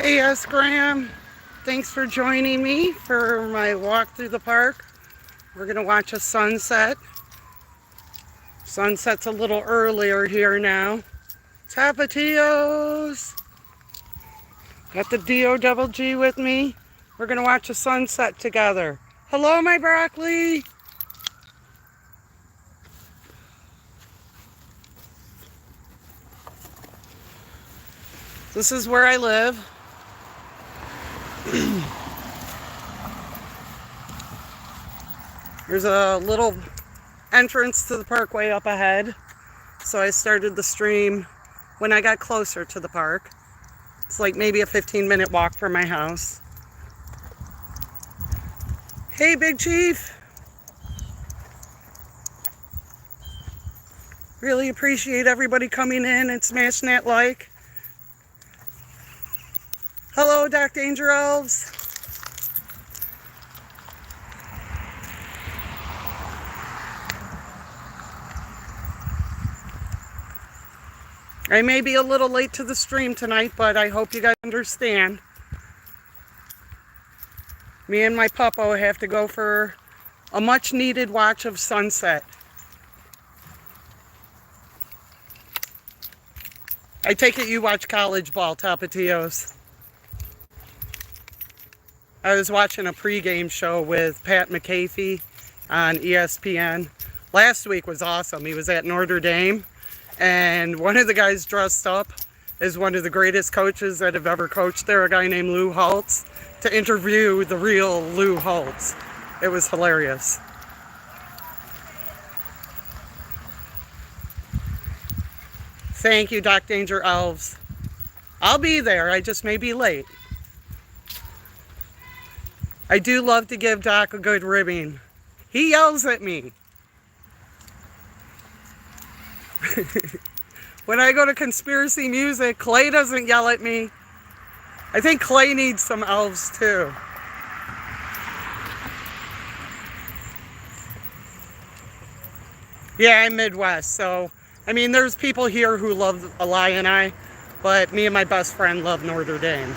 Hey S. Graham, thanks for joining me for my walk through the park. We're going to watch a sunset. Sunset's a little earlier here now. Tapatios! Got the D-O-double-G with me. We're going to watch a sunset together. Hello, my broccoli! This is where I live. There's a little entrance to the parkway up ahead. So I started the stream when I got closer to the park. It's like maybe a 15-minute walk from my house. Hey, Big Chief. Really appreciate everybody coming in and smashing that like. Hello, Doc Danger Elves. I may be a little late to the stream tonight, but I hope you guys understand. Me and my puppo have to go for a much needed watch of sunset. I take it you watch college ball, Tapatios. I was watching a pregame show with Pat McAfee on ESPN. Last week was awesome. He was at Notre Dame, and one of the guys dressed up as one of the greatest coaches that have ever coached there, a guy named Lou Holtz, to interview the real Lou Holtz. It was hilarious. Thank you, Doc Danger Elves. I'll be there, I just may be late. I do love to give Doc a good ribbing. He yells at me. When I go to Conspiracy Music, Clay doesn't yell at me. I think Clay needs some elves too. Yeah, I'm Midwest, so I mean there's people here who love Illini, but me and my best friend love Notre Dame.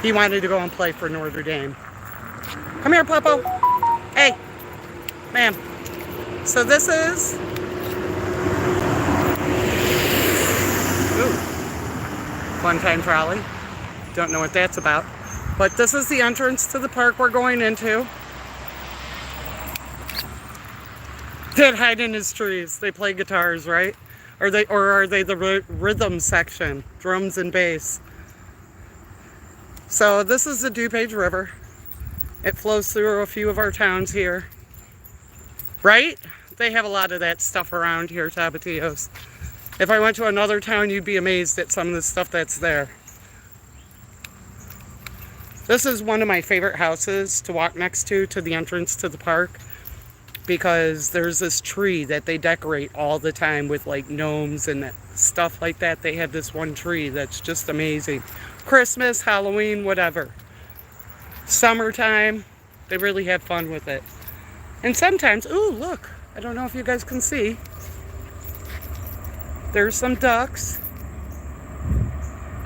He wanted to go and play for Notre Dame. Come here, Puppo. Hey, ma'am. So this is... Ooh. Fun time trolley. Don't know what that's about. But this is the entrance to the park we're going into. Did hide in his trees. They play guitars, right? Or are they the rhythm section? Drums and bass. So this is the DuPage River. It flows through a few of our towns here. Right? They have a lot of that stuff around here, Tapatios. If I went to another town, you'd be amazed at some of the stuff that's there. This is one of my favorite houses to walk next to the entrance to the park, because there's this tree that they decorate all the time with like gnomes and stuff like that. They have this one tree that's just amazing. Christmas, Halloween, whatever. Summertime, they really have fun with it. And sometimes, ooh, look, I don't know if you guys can see. There's some ducks.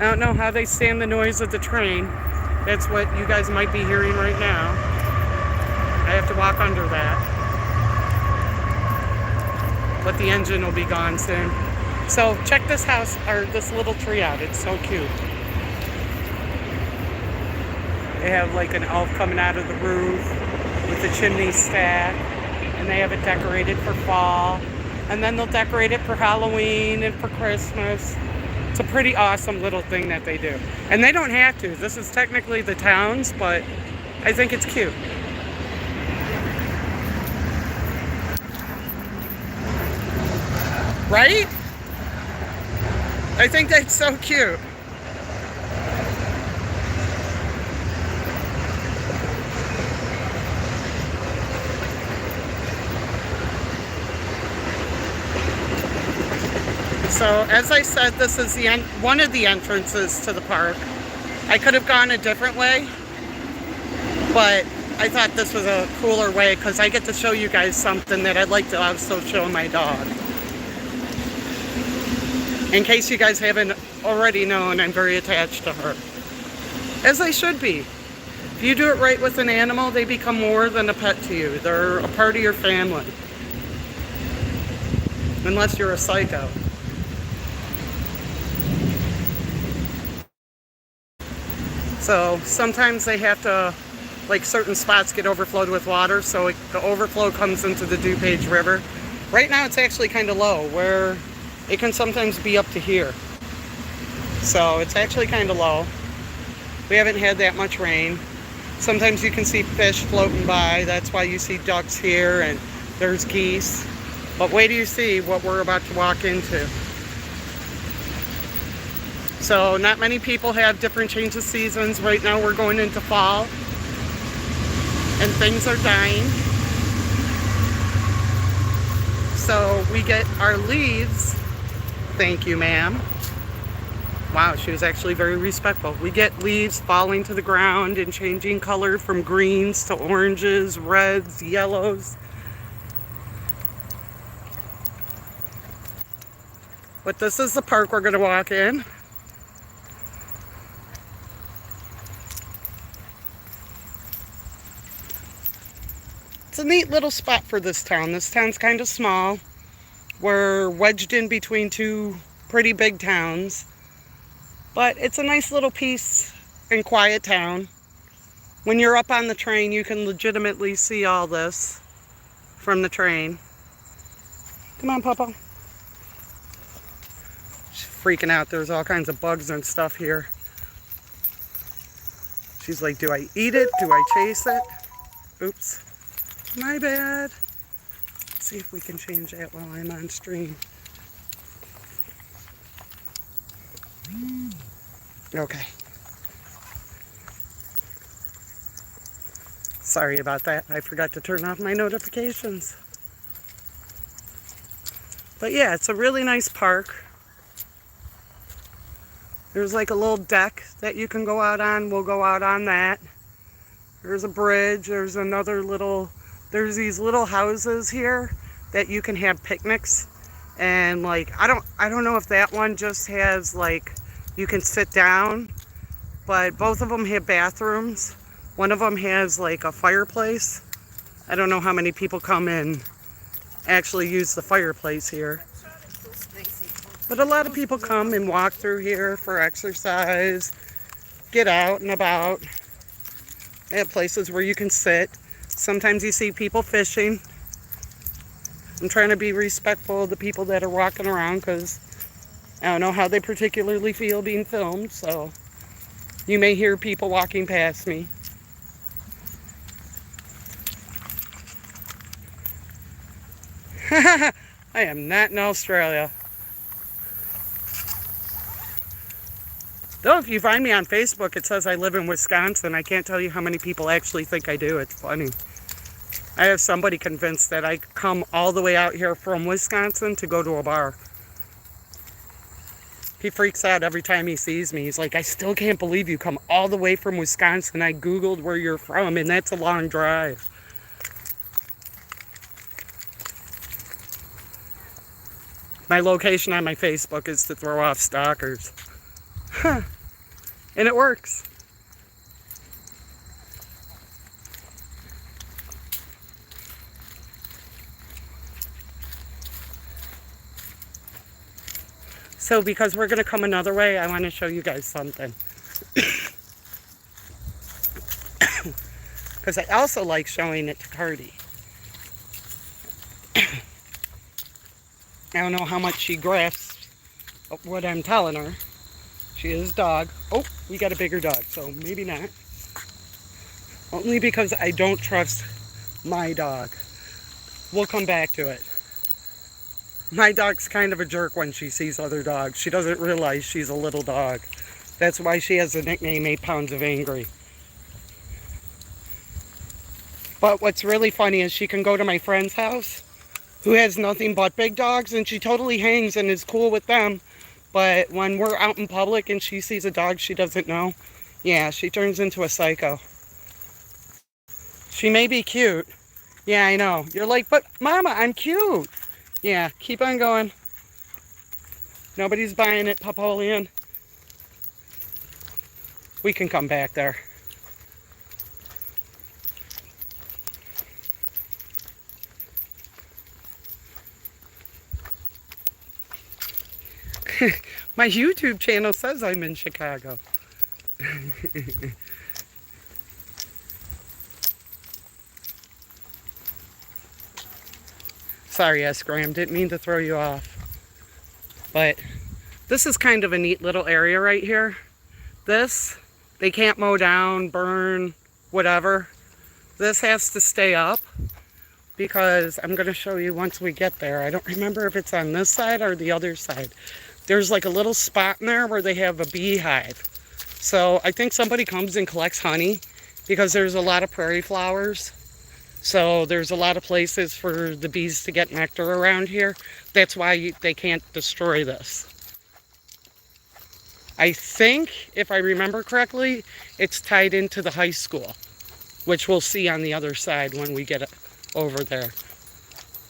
I don't know how they stand the noise of the train. That's what you guys might be hearing right now. I have to walk under that. But the engine will be gone soon. So check this house, or this little tree out. It's so cute. They have like an elf coming out of the roof with a chimney stack, and they have it decorated for fall, and then they'll decorate it for Halloween and for Christmas. It's a pretty awesome little thing that they do. And they don't have to. This is technically the town's, but I think it's cute. Right? I think that's so cute. So, as I said, this is one of the entrances to the park. I could have gone a different way, but I thought this was a cooler way because I get to show you guys something that I'd like to also show my dog. In case you guys haven't already known, I'm very attached to her. As they should be. If you do it right with an animal, they become more than a pet to you. They're a part of your family. Unless you're a psycho. So sometimes they have to, like certain spots get overflowed with water, so the overflow comes into the DuPage River. Right now it's actually kind of low, where it can sometimes be up to here. So it's actually kind of low. We haven't had that much rain. Sometimes you can see fish floating by. That's why you see ducks here, and there's geese. But wait till you see what we're about to walk into. So not many people have different change of seasons. Right now we're going into fall and things are dying. So we get our leaves. Thank you, ma'am. Wow, she was actually very respectful. We get leaves falling to the ground and changing color from greens to oranges, reds, yellows. But this is the park we're going to walk in. It's a neat little spot for this town. This town's kind of small. We're wedged in between two pretty big towns. But it's a nice little peace and quiet town. When you're up on the train, you can legitimately see all this from the train. Come on, Papa. She's freaking out. There's all kinds of bugs and stuff here. She's like, do I eat it? Do I chase it? Oops. My bad. Let's see if we can change that while I'm on stream. Okay. Sorry about that. I forgot to turn off my notifications. But yeah, it's a really nice park. There's like a little deck that you can go out on. We'll go out on that. There's a bridge. There's another little... There's these little houses here that you can have picnics. And like, I don't know if that one just has like... You can sit down, but both of them have bathrooms. One of them has like a fireplace. I don't know how many people come and actually use the fireplace here. But a lot of people come and walk through here for exercise, get out and about. They have places where you can sit. Sometimes you see people fishing. I'm trying to be respectful of the people that are walking around because I don't know how they particularly feel being filmed, so you may hear people walking past me. I am not in Australia. Though if you find me on Facebook, it says I live in Wisconsin. I can't tell you how many people actually think I do. It's funny. I have somebody convinced that I come all the way out here from Wisconsin to go to a bar. He freaks out every time he sees me. He's like, I still can't believe you come all the way from Wisconsin. I Googled where you're from, and that's a long drive. My location on my Facebook is to throw off stalkers. Huh. And it works. So because we're going to come another way, I want to show you guys something. Because I also like showing it to Cardi. I don't know how much she grasps what I'm telling her. She is a dog. Oh, we got a bigger dog, so maybe not. Only because I don't trust my dog. We'll come back to it. My dog's kind of a jerk when she sees other dogs. She doesn't realize she's a little dog. That's why she has the nickname 8 Pounds of Angry. But what's really funny is she can go to my friend's house, who has nothing but big dogs, and she totally hangs and is cool with them. But when we're out in public and she sees a dog she doesn't know, yeah, she turns into a psycho. She may be cute. Yeah, I know. You're like, but Mama, I'm cute. Yeah, keep on going. Nobody's buying it, Napoleon. We can come back there. My YouTube channel says I'm in Chicago. Sorry, S-Gram, didn't mean to throw you off. But this is kind of a neat little area right here. This, they can't mow down, burn, whatever. This has to stay up because I'm going to show you once we get there. I don't remember if it's on this side or the other side. There's like a little spot in there where they have a beehive. So I think somebody comes and collects honey because there's a lot of prairie flowers. So there's a lot of places for the bees to get nectar around here. That's why they can't destroy this. I think, if I remember correctly, it's tied into the high school, which we'll see on the other side when we get over there.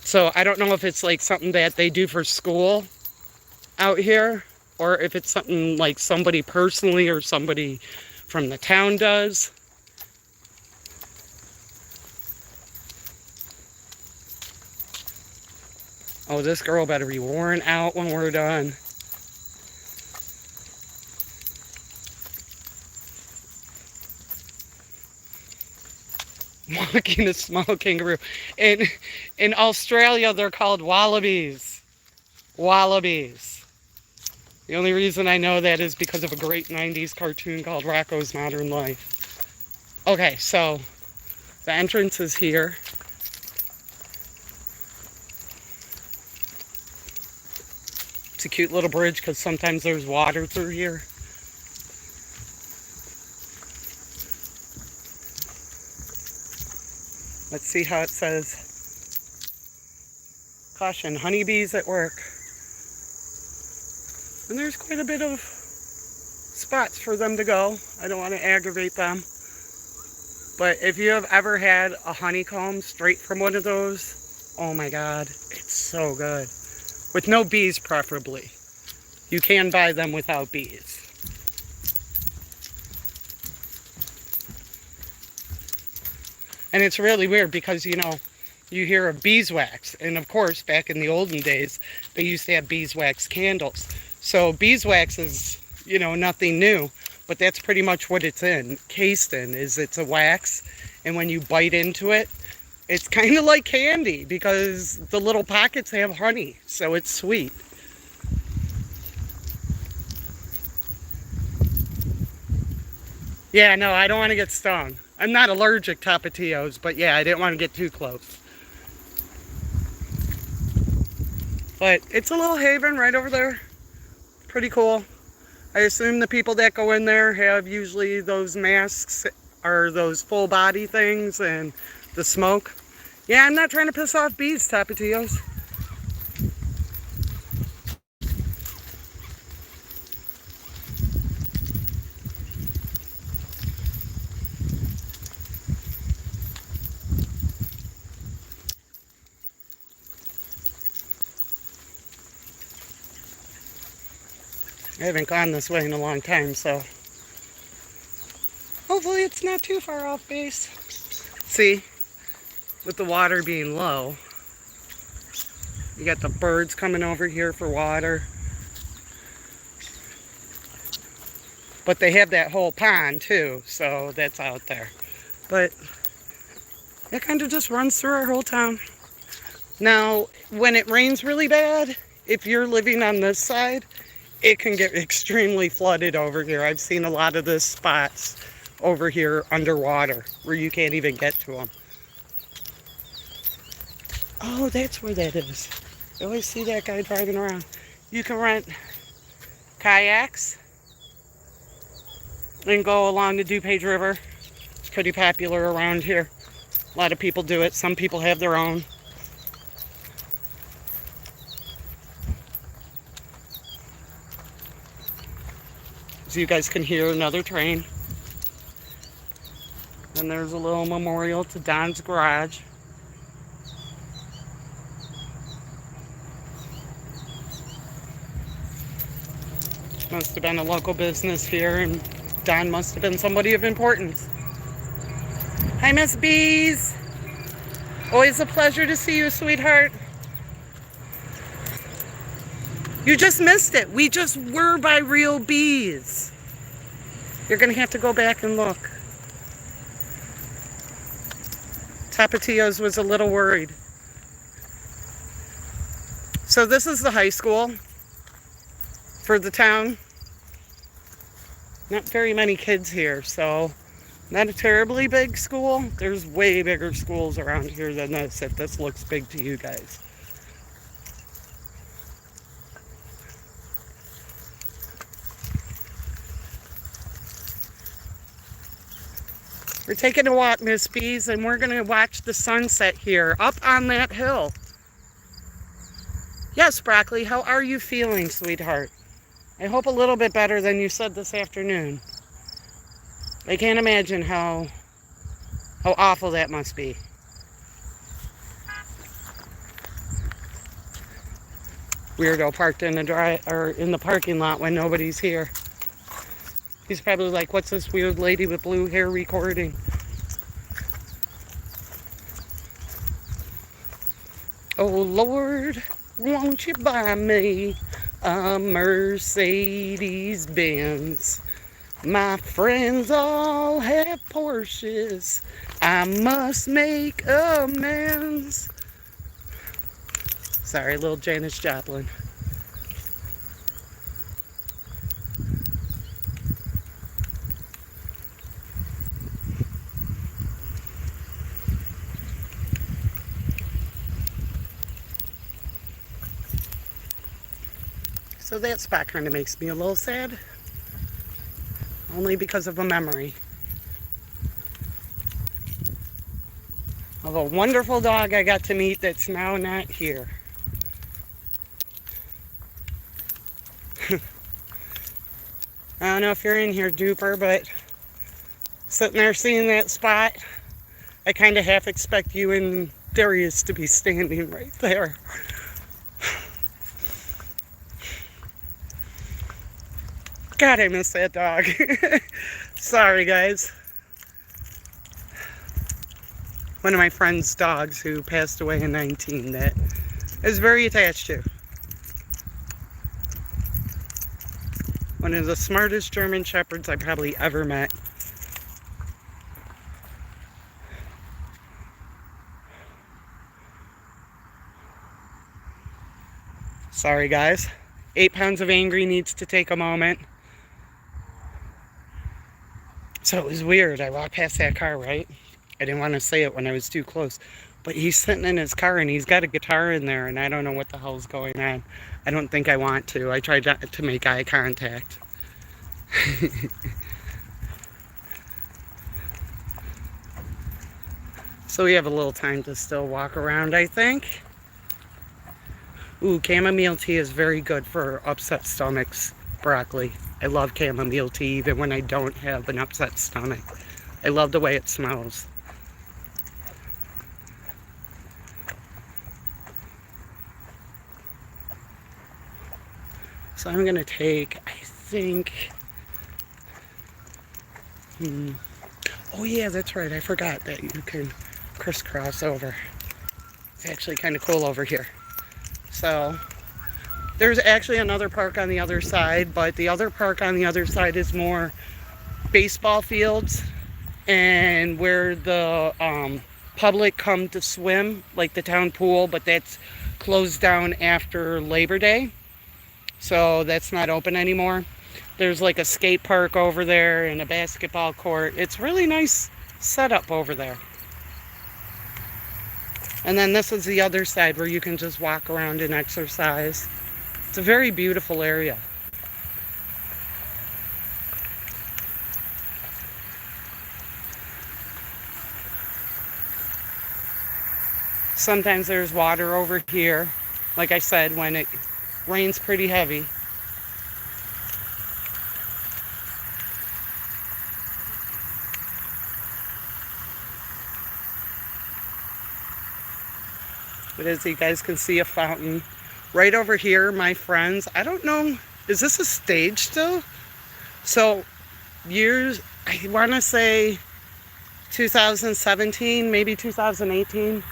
So I don't know if it's like something that they do for school out here, or if it's something like somebody personally or somebody from the town does. Oh, this girl better be worn out when we're done. Walking a small kangaroo. In Australia, they're called wallabies. Wallabies. The only reason I know that is because of a great 90s cartoon called Rocko's Modern Life. Okay, so the entrance is here. It's a cute little bridge because sometimes there's water through here. Let's see how it says. Caution, honeybees at work. And there's quite a bit of spots for them to go. I don't want to aggravate them. But if you have ever had a honeycomb straight from one of those, oh my God, it's so good. With no bees preferably. You can buy them without bees. And it's really weird because, you know, you hear of beeswax. And of course, back in the olden days, they used to have beeswax candles. So beeswax is, you know, nothing new. But that's pretty much what it's cased in, is it's a wax. And when you bite into it, it's kind of like candy because the little pockets have honey. So it's sweet. Yeah, no, I don't want to get stung. I'm not allergic to tomatillos, but yeah, I didn't want to get too close. But it's a little haven right over there. Pretty cool. I assume the people that go in there have usually those masks or those full body things and the smoke. Yeah, I'm not trying to piss off bees, tomatillos. I haven't gone this way in a long time, so hopefully it's not too far off base. See, with the water being low, you got the birds coming over here for water. But they have that whole pond too, so that's out there. But it kind of just runs through our whole town. Now, when it rains really bad, if you're living on this side, it can get extremely flooded over here. I've seen a lot of the spots over here underwater where you can't even get to them. Oh, that's where that is. I always see that guy driving around. You can rent kayaks and go along the DuPage River. It's pretty popular around here. A lot of people do it. Some people have their own. So you guys can hear another train. And there's a little memorial to Don's Garage. Must have been a local business here in Don must have been somebody of importance. Hi, Miss Bees. Always a pleasure to see you, sweetheart. You just missed it. We just were by Real Bees. You're going to have to go back and look. Tapatios was a little worried. So this is the high school for the town. Not very many kids here, so not a terribly big school. There's way bigger schools around here than this, if this looks big to you guys. We're taking a walk, Miss Bees, and we're going to watch the sunset here, up on that hill. Yes, Broccoli, how are you feeling, sweetheart? I hope a little bit better than you said this afternoon. I can't imagine how awful that must be. Weirdo parked in the parking lot when nobody's here. He's probably like, what's this weird lady with blue hair recording? Oh Lord, won't you buy me a Mercedes Benz? My friends all have Porsches. I must make amends. Sorry, little Janis Joplin. So that spot kind of makes me a little sad. Only because of a memory of a wonderful dog I got to meet that's now not here. I don't know if you're in here, Duper, but sitting there seeing that spot, I kind of half expect you and Darius to be standing right there. God, I miss that dog. Sorry, guys. One of my friend's dogs who passed away in 19 that I was very attached to. One of the smartest German shepherds I probably ever met. Sorry, guys. 8 pounds of angry needs to take a moment. So it was weird. I walked past that car, right? I didn't want to say it when I was too close. But he's sitting in his car and he's got a guitar in there and I don't know what the hell's going on. I don't think I want to. I tried to make eye contact. So we have a little time to still walk around, I think. Ooh, chamomile tea is very good for upset stomachs, Broccoli. I love chamomile tea even when I don't have an upset stomach. I love the way it smells. So I'm going to take, I think... Oh yeah, that's right. I forgot that you can crisscross over. It's actually kind of cool over here. So... there's actually another park on the other side, but the other park on the other side is more baseball fields and where the public come to swim, like the town pool, but that's closed down after Labor Day. So that's not open anymore. There's like a skate park over there and a basketball court. It's really nice setup over there. And then this is the other side where you can just walk around and exercise. It's a very beautiful area. Sometimes there's water over here, like I said, when it rains pretty heavy. But as you guys can see, a fountain. Right over here, my friends, I don't know, is this a stage still? So years, I want to say 2017, maybe 2018.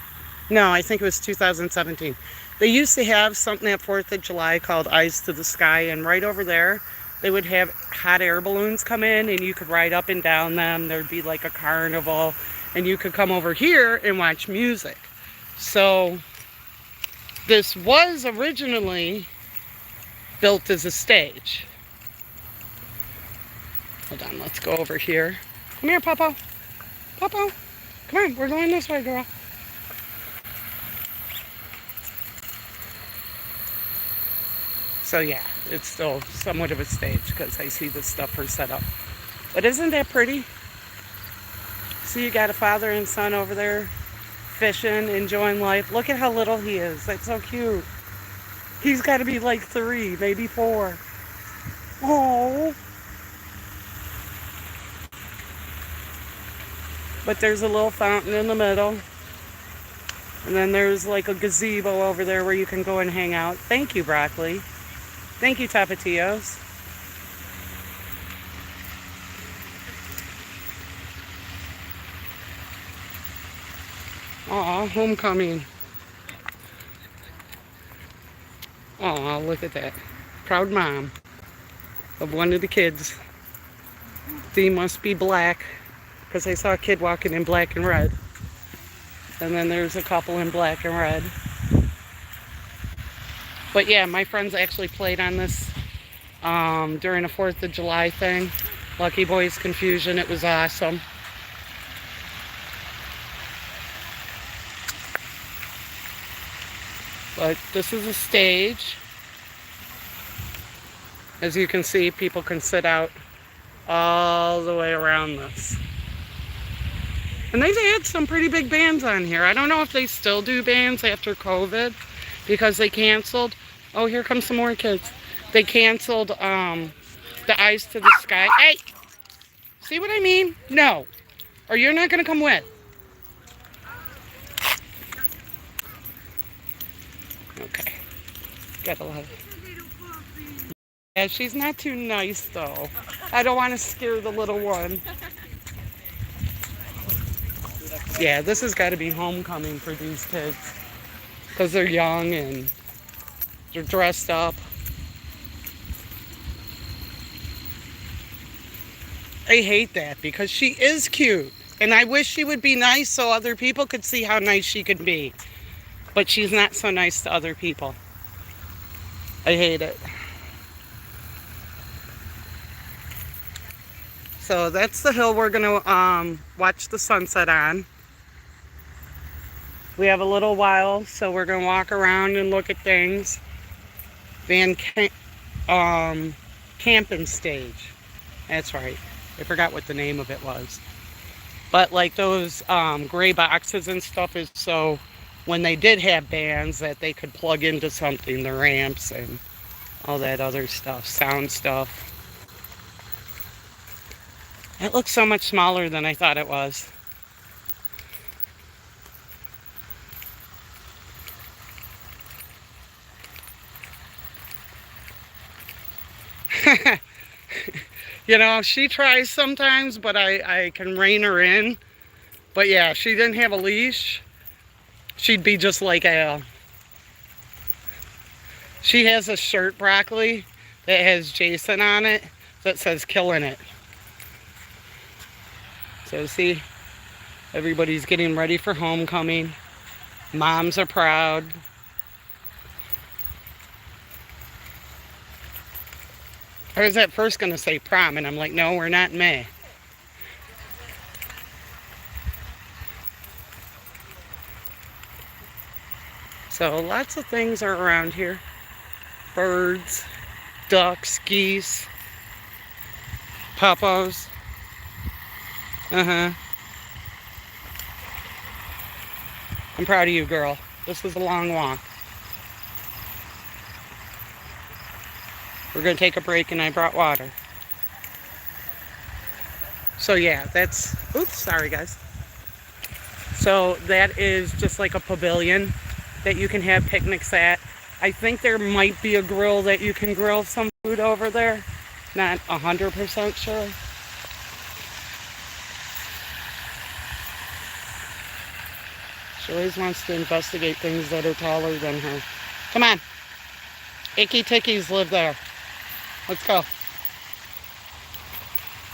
No, I think it was 2017. They used to have something at 4th of July called Eyes to the Sky, and right over there, they would have hot air balloons come in, and you could ride up and down them. There'd be like a carnival, and you could come over here and watch music. So this was originally built as a stage. Hold on, let's go over here. Come here, Papa. Papa, come on, we're going this way, girl. So yeah, it's still somewhat of a stage because I see this stuff are set up. But isn't that pretty? See, you got a father and son over there fishing, enjoying life. Look at how little he is. That's so cute. He's got to be like 3, maybe 4. Oh. But there's a little fountain in the middle. And then there's like a gazebo over there where you can go and hang out. Thank you, Broccoli. Thank you, Tapatios. Aw, homecoming. Aw, look at that. Proud mom of one of the kids. They must be black, because I saw a kid walking in black and red. And then there's a couple in black and red. But yeah, my friends actually played on this during a 4th of July thing. Lucky Boys Confusion, it was awesome. But this is a stage. As you can see, people can sit out all the way around this. And they've had some pretty big bands on here. I don't know if they still do bands after COVID because they canceled. Oh, here come some more kids. They canceled the Eyes to the Sky. Hey! See what I mean? No. Or you're not going to come with. Okay. Got a lot of... Yeah, she's not too nice, though. I don't want to scare the little one. Yeah, this has got to be homecoming for these kids. Because they're young and they're dressed up. I hate that because she is cute. And I wish she would be nice so other people could see how nice she could be. But she's not so nice to other people. I hate it. So that's the hill we're going to watch the sunset on. We have a little while, so we're going to walk around and look at things. Camping stage. That's right. I forgot what the name of it was. But like those gray boxes and stuff is so when they did have bands that they could plug into something, the ramps and all that other stuff, sound stuff. It looks so much smaller than I thought it was. You know, she tries sometimes, but I can rein her in. But yeah, she didn't have a leash. She'd be just like a... She has a shirt, Broccoli, that has Jason on it that says "Killing It." So see, everybody's getting ready for homecoming. Moms are proud. I was at first going to say prom, and I'm like, no, we're not in May. So lots of things are around here. Birds, ducks, geese, puppos. I'm proud of you, girl. This was a long walk. We're going to take a break, and I brought water. So yeah, that's... Oops, sorry guys. So that is just like a pavilion that you can have picnics at. I think there might be a grill that you can grill some food over there. Not 100% sure. She always wants to investigate things that are taller than her. Come on. Icky Tickies live there. Let's go.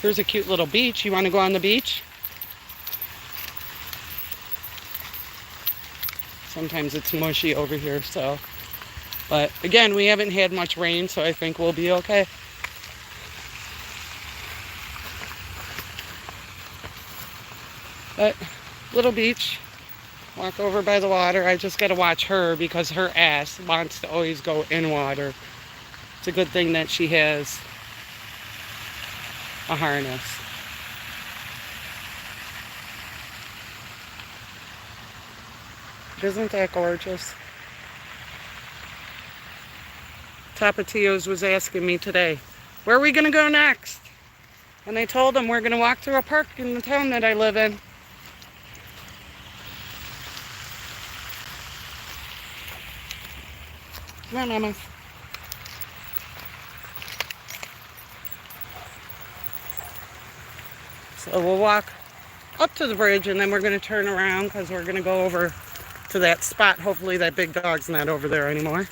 Here's a cute little beach. You want to go on the beach? Sometimes it's mushy over here, so. But again, we haven't had much rain, so I think we'll be okay. But little beach, walk over by the water. I just got to watch her because her ass wants to always go in water. It's a good thing that she has a harness. Isn't that gorgeous? Tapatios was asking me today, where are we going to go next? And I told him we're going to walk through a park in the town that I live in. Come on, Mama. So we'll walk up to the bridge and then we're going to turn around because we're going to go over to that spot. Hopefully that big dog's not over there anymore.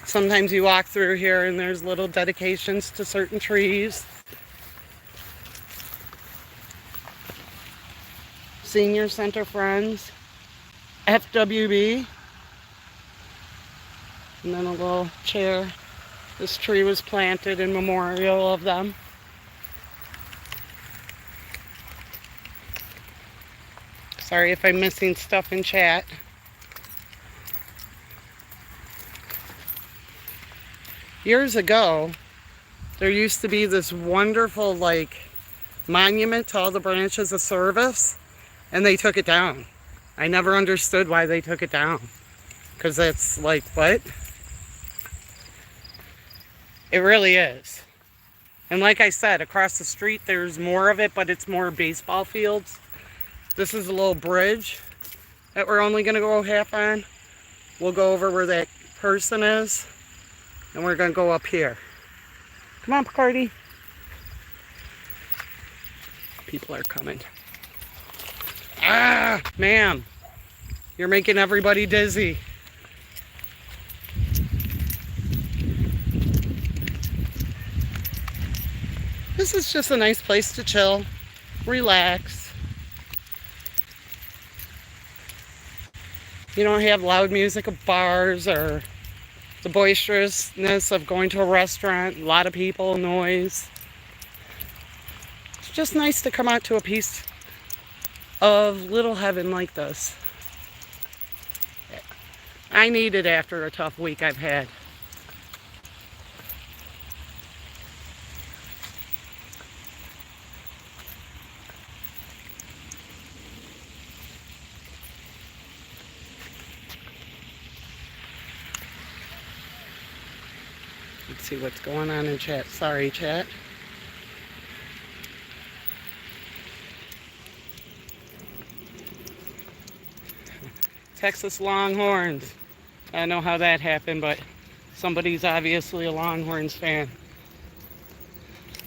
Sometimes you walk through here and there's little dedications to certain trees. Senior Center Friends, FWB, and then a little chair. This tree was planted in memorial of them. Sorry if I'm missing stuff in chat. Years ago, there used to be this wonderful, monument to all the branches of service, and they took it down. I never understood why they took it down. Because that's what? It really is. And like I said, across the street, there's more of it, but it's more baseball fields. This is a little bridge that we're only going to go half on. We'll go over where that person is. And we're going to go up here. Come on, Picardy. People are coming. Ah, ma'am. You're making everybody dizzy. This is just a nice place to chill, relax. You don't have loud music of bars or the boisterousness of going to a restaurant, a lot of people, noise. It's just nice to come out to a piece of little heaven like this. I need it after a tough week I've had. Let's see what's going on in chat. Sorry, chat. Texas Longhorns. I don't know how that happened, but somebody's obviously a Longhorns fan.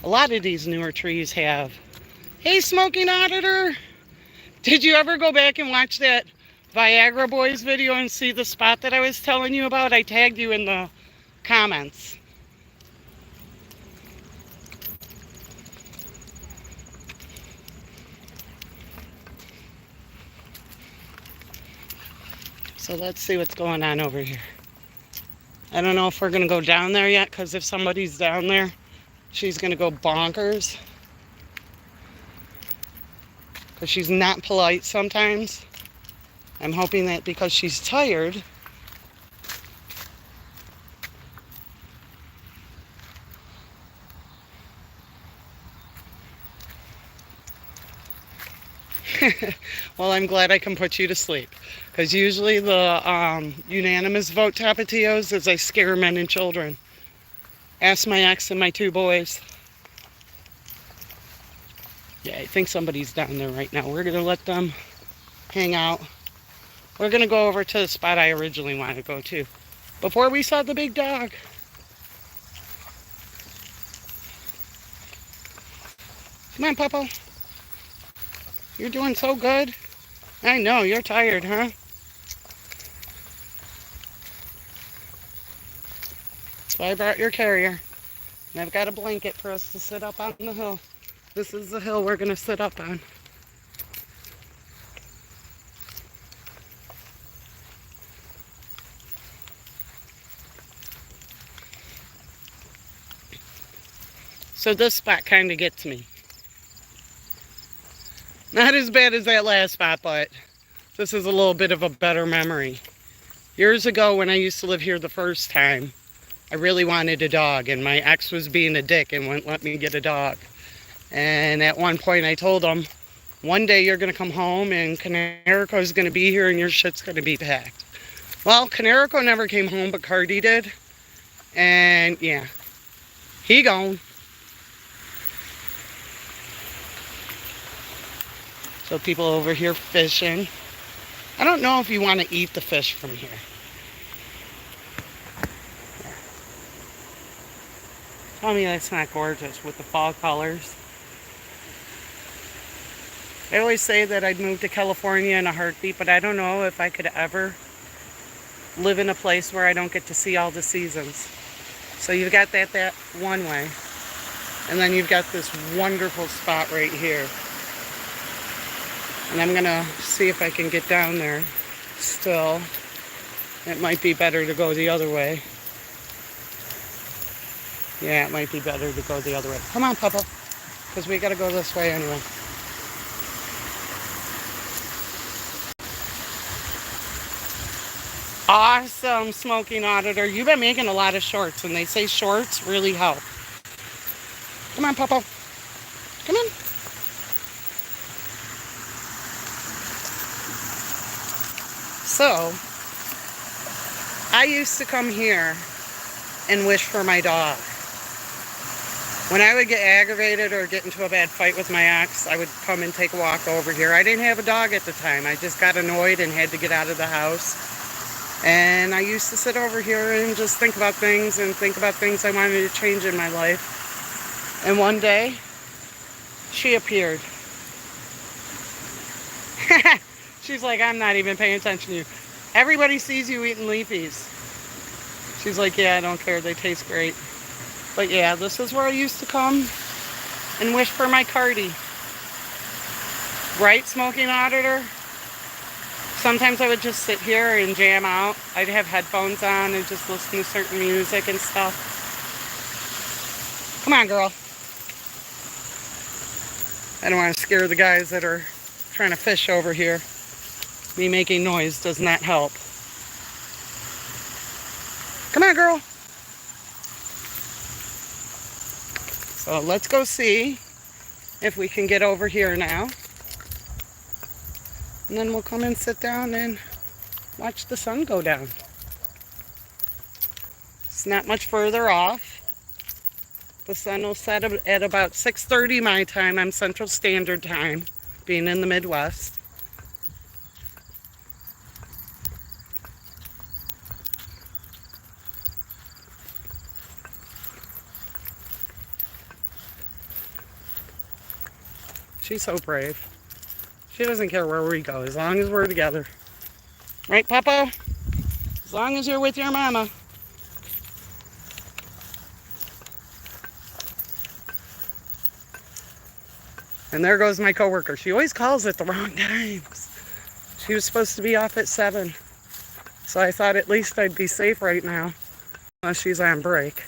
A lot of these newer trees have. Hey, Smoking Auditor! Did you ever go back and watch that Viagra Boys video and see the spot that I was telling you about? I tagged you in the comments. So let's see what's going on over here. I don't know if we're going to go down there yet, because if somebody's down there, she's going to go bonkers. Because she's not polite sometimes. I'm hoping that because she's tired, well, I'm glad I can put you to sleep. Because usually the unanimous vote Tapatios is I scare men and children. Ask my ex and my 2 boys. Yeah, I think somebody's down there right now. We're going to let them hang out. We're going to go over to the spot I originally wanted to go to. Before we saw the big dog. Come on, Papa. You're doing so good. I know, you're tired, huh? So I brought your carrier. And I've got a blanket for us to sit up on the hill. This is the hill we're going to sit up on. So this spot kind of gets me. Not as bad as that last spot, but this is a little bit of a better memory. Years ago when I used to live here the first time, I really wanted a dog, and my ex was being a dick and wouldn't let me get a dog. And at one point I told him, one day you're going to come home and Canerico is going to be here and your shit's going to be packed. Well, Canerico never came home, but Cardi did. And yeah, he gone. So people over here fishing. I don't know if you want to eat the fish from here. Tell me that's not gorgeous with the fall colors. I always say that I'd move to California in a heartbeat, but I don't know if I could ever live in a place where I don't get to see all the seasons. So you've got that one way. And then you've got this wonderful spot right here. And I'm going to see if I can get down there still. It might be better to go the other way. Yeah, it might be better to go the other way. Come on, Papa. Because we got to go this way anyway. Awesome, Smoking Auditor. You've been making a lot of shorts, and they say shorts really help. Come on, Papa. Come on. So, I used to come here and wish for my dog. When I would get aggravated or get into a bad fight with my ex, I would come and take a walk over here. I didn't have a dog at the time. I just got annoyed and had to get out of the house. And I used to sit over here and just think about things and think about things I wanted to change in my life. And one day, she appeared. She's like, I'm not even paying attention to you. Everybody sees you eating leafies. She's like, yeah, I don't care. They taste great. But yeah, this is where I used to come and wish for my Cardi. Right, Smoking Auditor? Sometimes I would just sit here and jam out. I'd have headphones on and just listen to certain music and stuff. Come on, girl. I don't want to scare the guys that are trying to fish over here. Me making noise does not help. Come on, girl. So let's go see if we can get over here now. And then we'll come and sit down and watch the sun go down. It's not much further off. The sun will set at about 6:30 my time. I'm Central Standard Time, being in the Midwest. She's so brave. She doesn't care where we go as long as we're together. Right, Papa? As long as you're with your mama. And there goes my coworker. She always calls at the wrong times. She was supposed to be off at 7. So I thought at least I'd be safe right now. Unless she's on break.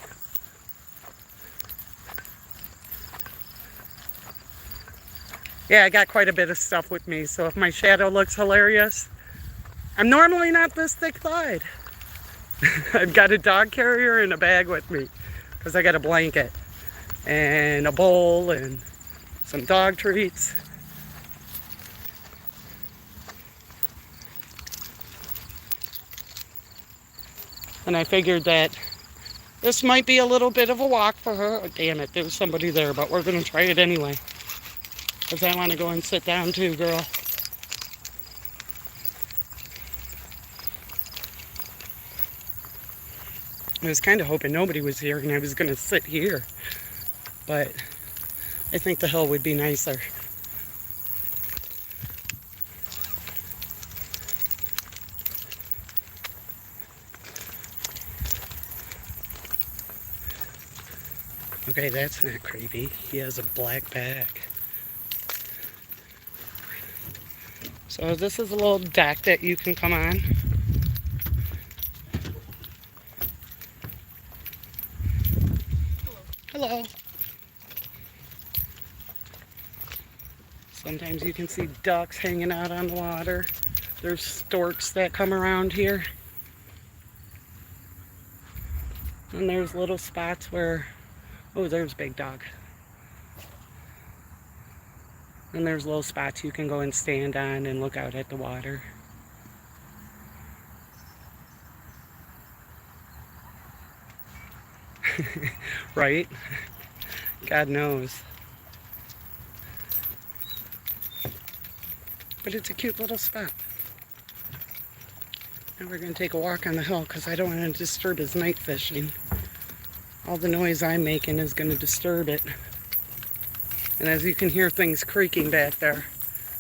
Yeah, I got quite a bit of stuff with me, so if my shadow looks hilarious, I'm normally not this thick-thighed. I've got a dog carrier and a bag with me, because I got a blanket, and a bowl, and some dog treats. And I figured that this might be a little bit of a walk for her. Oh, damn it, there was somebody there, but we're going to try it anyway. Because I want to go and sit down too, girl. I was kind of hoping nobody was here and I was going to sit here. But I think the hill would be nicer. Okay, that's not creepy. He has a black bag. So this is a little deck that you can come on. Hello. Sometimes you can see ducks hanging out on the water. There's storks that come around here. And there's little spots where, oh, there's a big dog. And there's little spots you can go and stand on and look out at the water. Right? God knows. But it's a cute little spot. Now we're going to take a walk on the hill because I don't want to disturb his night fishing. All the noise I'm making is going to disturb it. And as you can hear things creaking back there,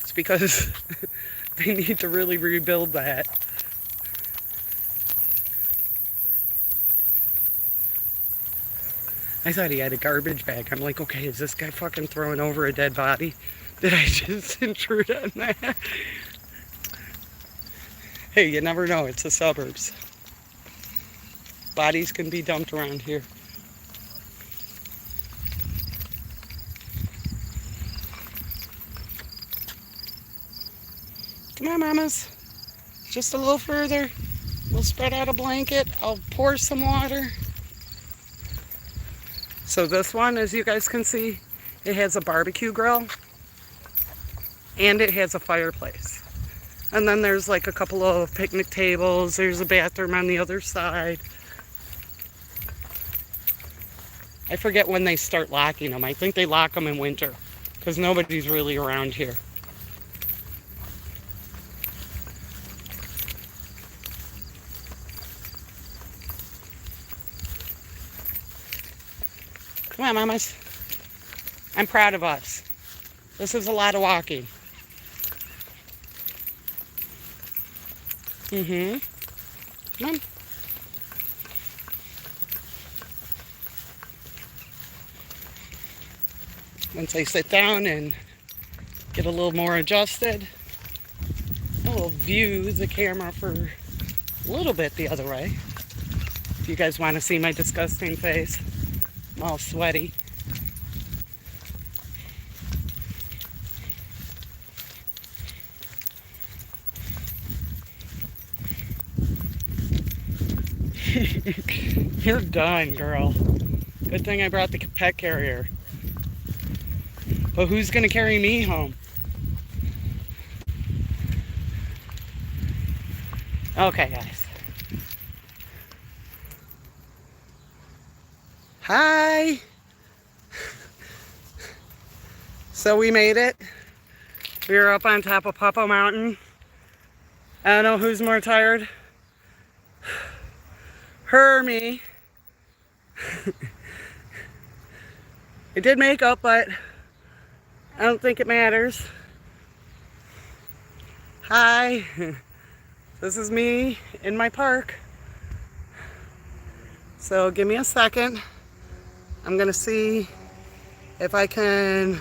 it's because they need to really rebuild that. I thought he had a garbage bag. I'm like, okay, is this guy fucking throwing over a dead body? Did I just intrude on that? Hey, you never know. It's the suburbs. Bodies can be dumped around here. Come on, mamas. Just a little further. We'll spread out a blanket. I'll pour some water. So this one, as you guys can see, it has a barbecue grill. And it has a fireplace. And then there's like a couple of picnic tables. There's a bathroom on the other side. I forget when they start locking them. I think they lock them in winter because nobody's really around here. Come on, mamas. I'm proud of us. This is a lot of walking. Come on. Once I sit down and get a little more adjusted, I will view the camera for a little bit the other way. If you guys want to see my disgusting face, I'm all sweaty. You're done, girl. Good thing I brought the pet carrier. But who's gonna carry me home? Okay, guys. Hi. So we made it. We were up on top of Papa Mountain. I don't know who's more tired. Her or me. It did make up, but I don't think it matters. Hi. This is me in my park. So give me a second. I'm gonna see if I can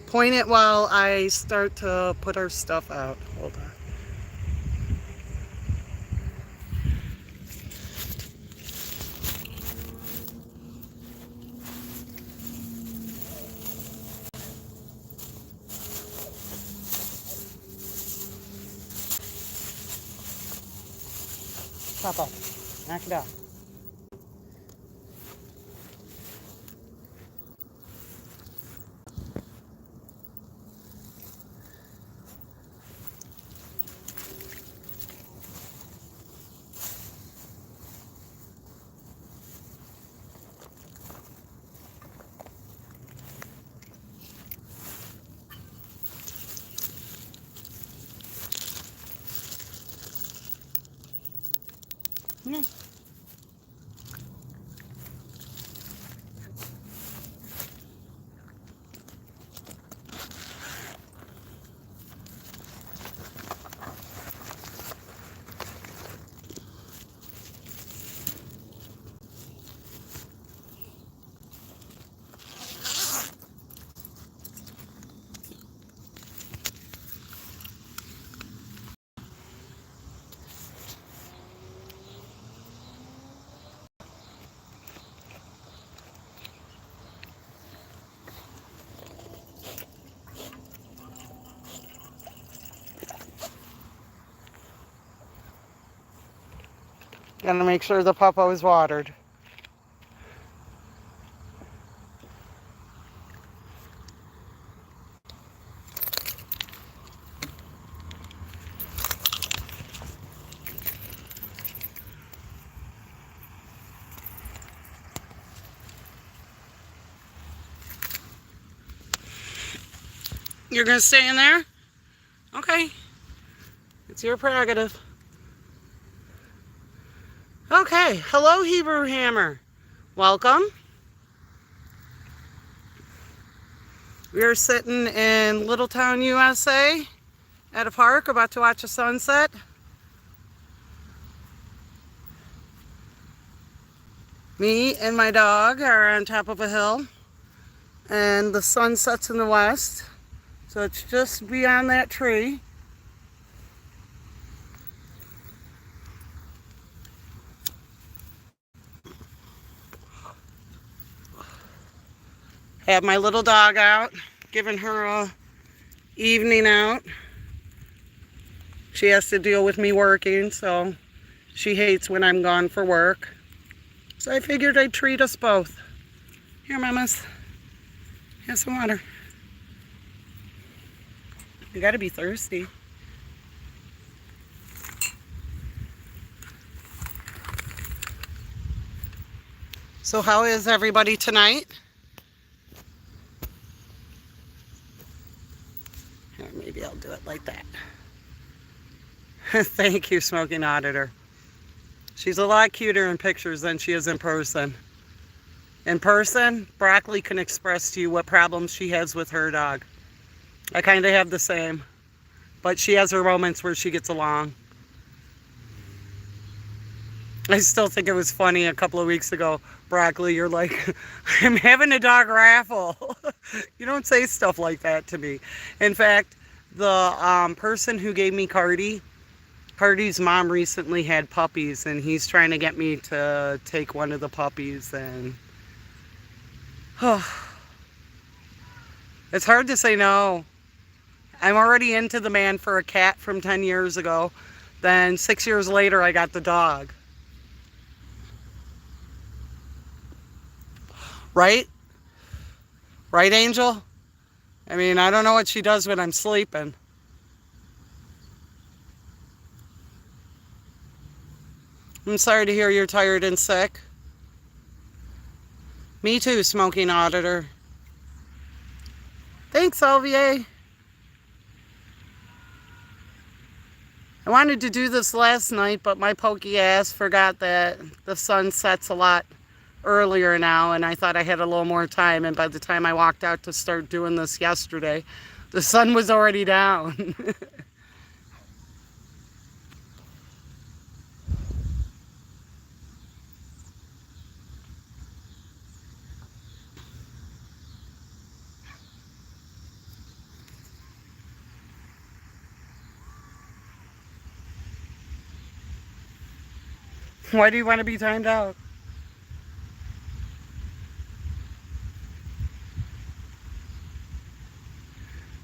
point it while I start to put our stuff out. Hold on. Pop up. Knock it out. No. Gotta make sure the puppo is watered. You're gonna stay in there? Okay. It's your prerogative. Okay. Hello, Hebrew Hammer. Welcome. We are sitting in Littletown, USA at a park about to watch a sunset. Me and my dog are on top of a hill and the sun sets in the west. So it's just beyond that tree. Have my little dog out, giving her a evening out. She has to deal with me working, so she hates when I'm gone for work. So I figured I'd treat us both. Here, mamas, have some water. You gotta be thirsty. So how is everybody tonight? Here, maybe I'll do it like that. Thank you, Smoking Auditor. She's a lot cuter in pictures than she is in person. In person, Broccoli can express to you what problems she has with her dog. I kind of have the same, but she has her moments where she gets along. I still think it was funny a couple of weeks ago, Broccoli, you're like, I'm having a dog raffle. You don't say stuff like that to me. In fact, the person who gave me Cardi's mom recently had puppies, and he's trying to get me to take one of the puppies, and it's hard to say no. I'm already into the man for a cat from 10 years ago. Then 6 years later, I got the dog. Right? Right, Angel? I mean, I don't know what she does when I'm sleeping. I'm sorry to hear you're tired and sick. Me too, Smoking Auditor. Thanks, Olivier. I wanted to do this last night, but my pokey ass forgot that the sun sets a lot earlier now, and I thought I had a little more time, and by the time I walked out to start doing this yesterday, the sun was already down. Why do you want to be timed out?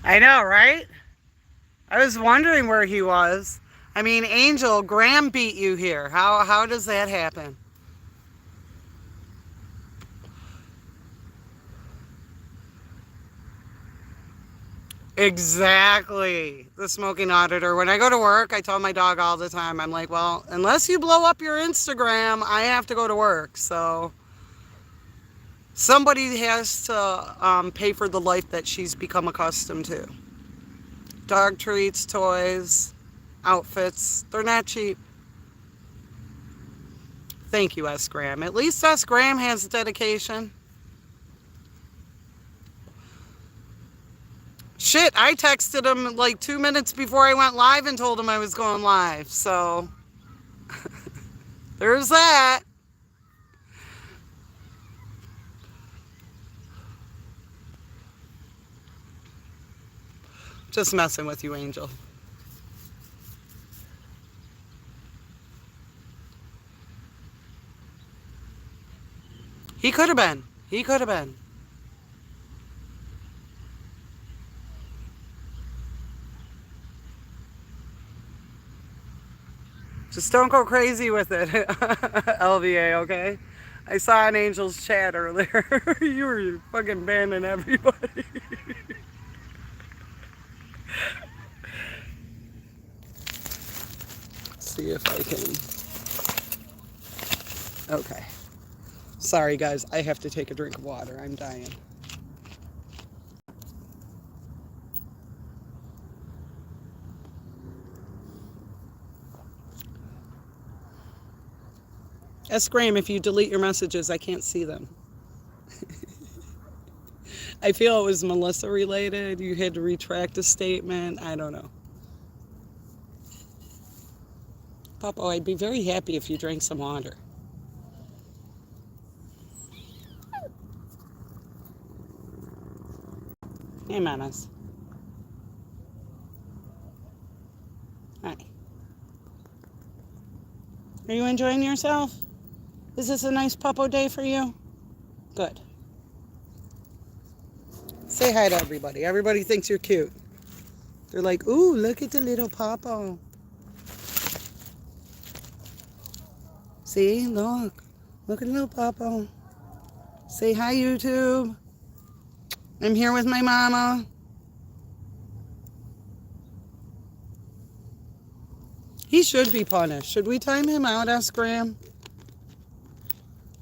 I know, right? I was wondering where he was. I mean, Angel, Graham beat you here. How does that happen? Exactly. The Smoking Auditor. When I go to work, I tell my dog all the time, I'm like, well, unless you blow up your Instagram, I have to go to work. So somebody has to pay for the life that she's become accustomed to. Dog treats, toys, outfits, they're not cheap. Thank you, S. Graham. At least S. Graham has dedication. Shit, I texted him like 2 minutes before I went live and told him I was going live. So there's that. Just messing with you, Angel. He could have been. He could have been. Just Just don't go crazy with it, LVA, okay? I saw an Angel's chat earlier. You were fucking banning everybody. See if I can. Okay. Sorry, guys. I have to take a drink of water. I'm dying. Ask Graham, if you delete your messages, I can't see them. I feel it was Melissa related. You had to retract a statement. I don't know. Papa, I'd be very happy if you drank some water. Hey, Manas. Hi. Are you enjoying yourself? Is this a nice Puppo day for you? Good. Say hi to everybody. Everybody thinks you're cute. They're like, ooh, look at the little Puppo. See, look. Look at the little Puppo. Say hi, YouTube. I'm here with my mama. He should be punished. Should we time him out, ask Graham?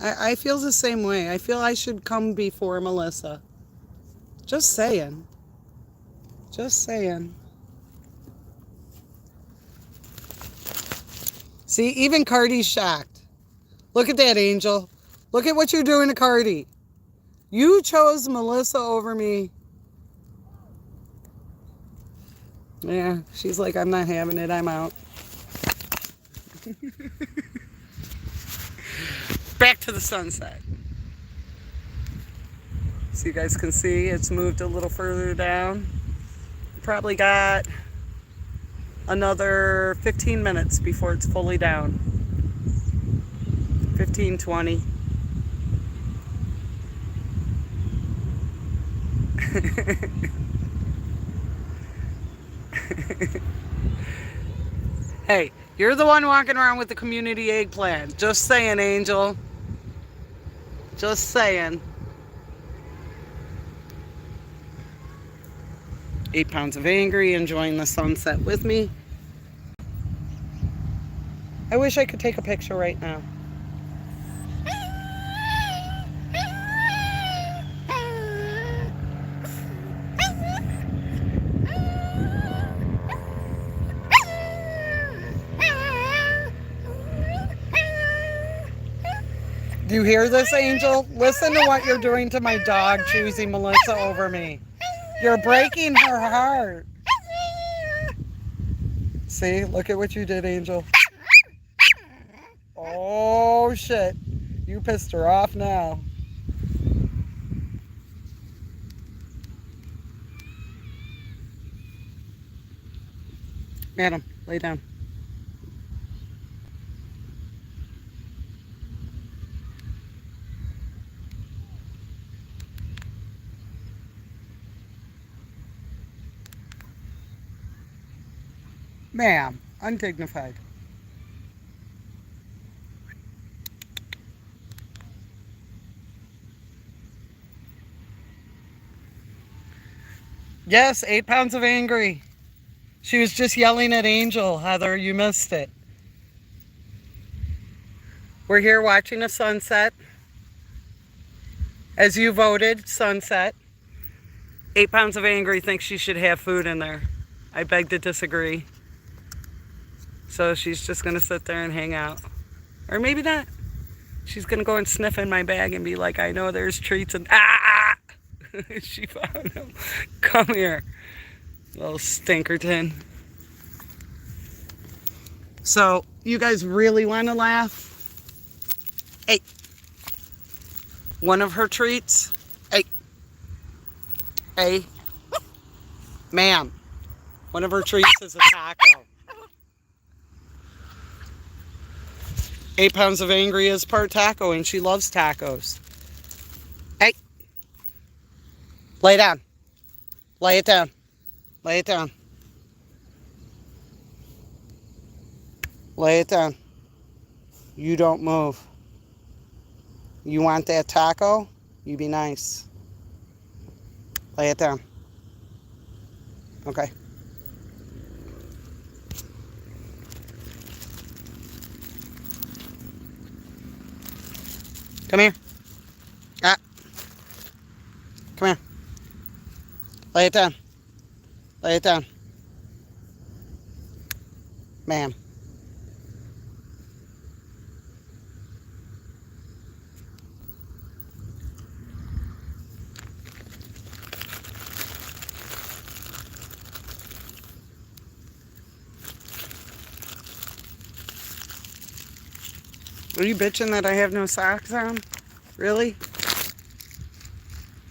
I feel the same way. I feel I should come before Melissa. Just saying. Just saying. See, even Cardi's shocked. Look at that, Angel. Look at what you're doing to Cardi. You chose Melissa over me. Yeah, she's like, I'm not having it. I'm out. Back to the sunset. So you guys can see it's moved a little further down. Probably got another 15 minutes before it's fully down. 15, 20. Hey, you're the one walking around with the community eggplant. Just saying, Angel. Just saying. 8 pounds of angry, enjoying the sunset with me. I wish I could take a picture right now. Do you hear this, Angel? Listen to what you're doing to my dog, choosing Melissa over me. You're breaking her heart. See, look at what you did, Angel. Oh, shit. You pissed her off now. Madam, lay down. Ma'am, undignified. Yes, 8 pounds of angry. She was just yelling at Angel. Heather, you missed it. We're here watching a sunset. As you voted, sunset. 8 pounds of angry thinks she should have food in there. I beg to disagree. So she's just going to sit there and hang out. Or maybe not. She's going to go and sniff in my bag and be like, I know there's treats and ah! She found him. Come here, little stinkerton. So, you guys really want to laugh? Hey. One of her treats. Hey. Hey. Ma'am. One of her treats is a taco. 8 pounds of angry is part taco, and she loves tacos. Hey. Lay down. Lay it down. Lay it down. Lay it down. You don't move. You want that taco? You be nice. Lay it down. Okay. Come here. Ah. Come here. Lay it down. Lay it down. Ma'am. Are you bitching that I have no socks on? Really?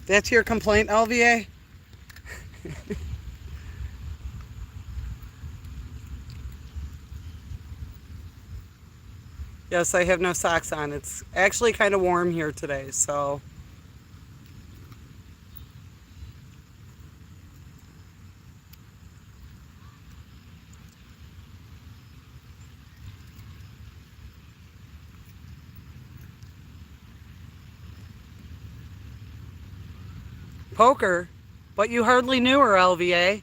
That's your complaint, LVA? Yes, I have no socks on. It's actually kind of warm here today, so... Poker? But you hardly knew her, LVA.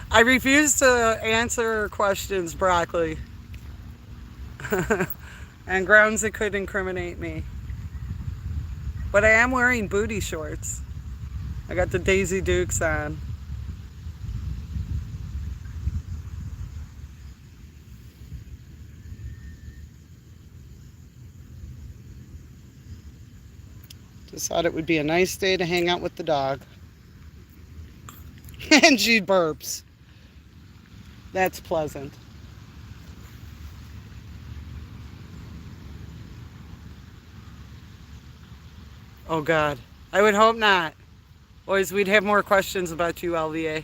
I refuse to answer questions, Broccoli. On grounds that could incriminate me. But I am wearing booty shorts. I got the Daisy Dukes on. Just thought it would be a nice day to hang out with the dog. And she burps. That's pleasant. Oh God, I would hope not. Boys, we'd have more questions about you, LVA.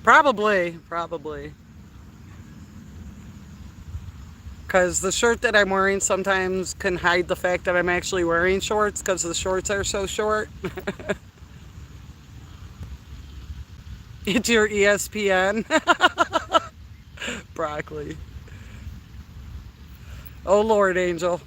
Probably. Because the shirt that I'm wearing sometimes can hide the fact that I'm actually wearing shorts because the shorts are so short. It's your ESPN. Broccoli. Oh Lord, Angel.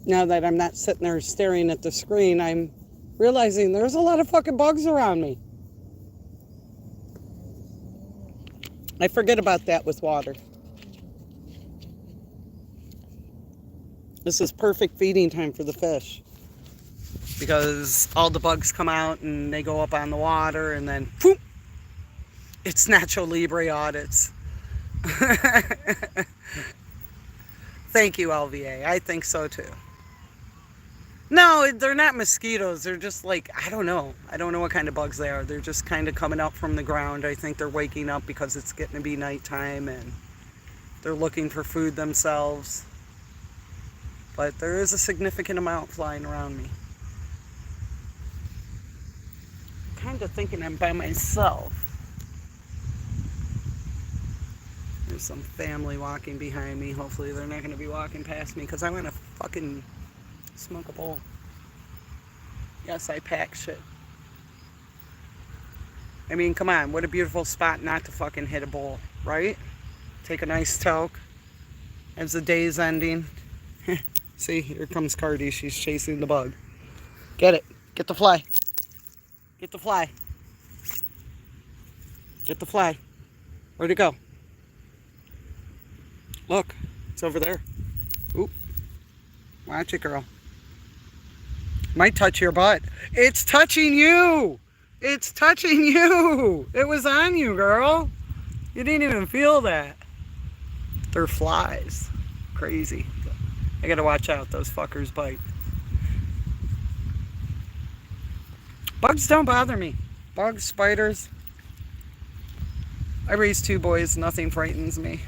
Now that I'm not sitting there staring at the screen, I'm realizing there's a lot of fucking bugs around me. I forget about that with water. This is perfect feeding time for the fish. Because all the bugs come out and they go up on the water and then poof, it's Nacho Libre audits. Thank you, LVA. I think so too. No, they're not mosquitoes. They're just like, I don't know. I don't know what kind of bugs they are. They're just kind of coming up from the ground. I think they're waking up because it's getting to be nighttime and they're looking for food themselves. But there is a significant amount flying around me. I'm kind of thinking I'm by myself. There's some family walking behind me. Hopefully they're not going to be walking past me because I want to fucking smoke a bowl. Yes, I pack shit. I mean, come on. What a beautiful spot not to fucking hit a bowl, right? Take a nice toke as the day's ending. See, here comes Cardi. She's chasing the bug. Get it. Get the fly. Get the fly. Get the fly. Where'd it go? Look. It's over there. Oop. Watch it, girl. Might touch your butt. It's touching you. It's touching you. It was on you, girl. You didn't even feel that. They're flies. Crazy. I gotta watch out. Those fuckers bite. Bugs don't bother me. Bugs, spiders. I raised 2 boys. Nothing frightens me.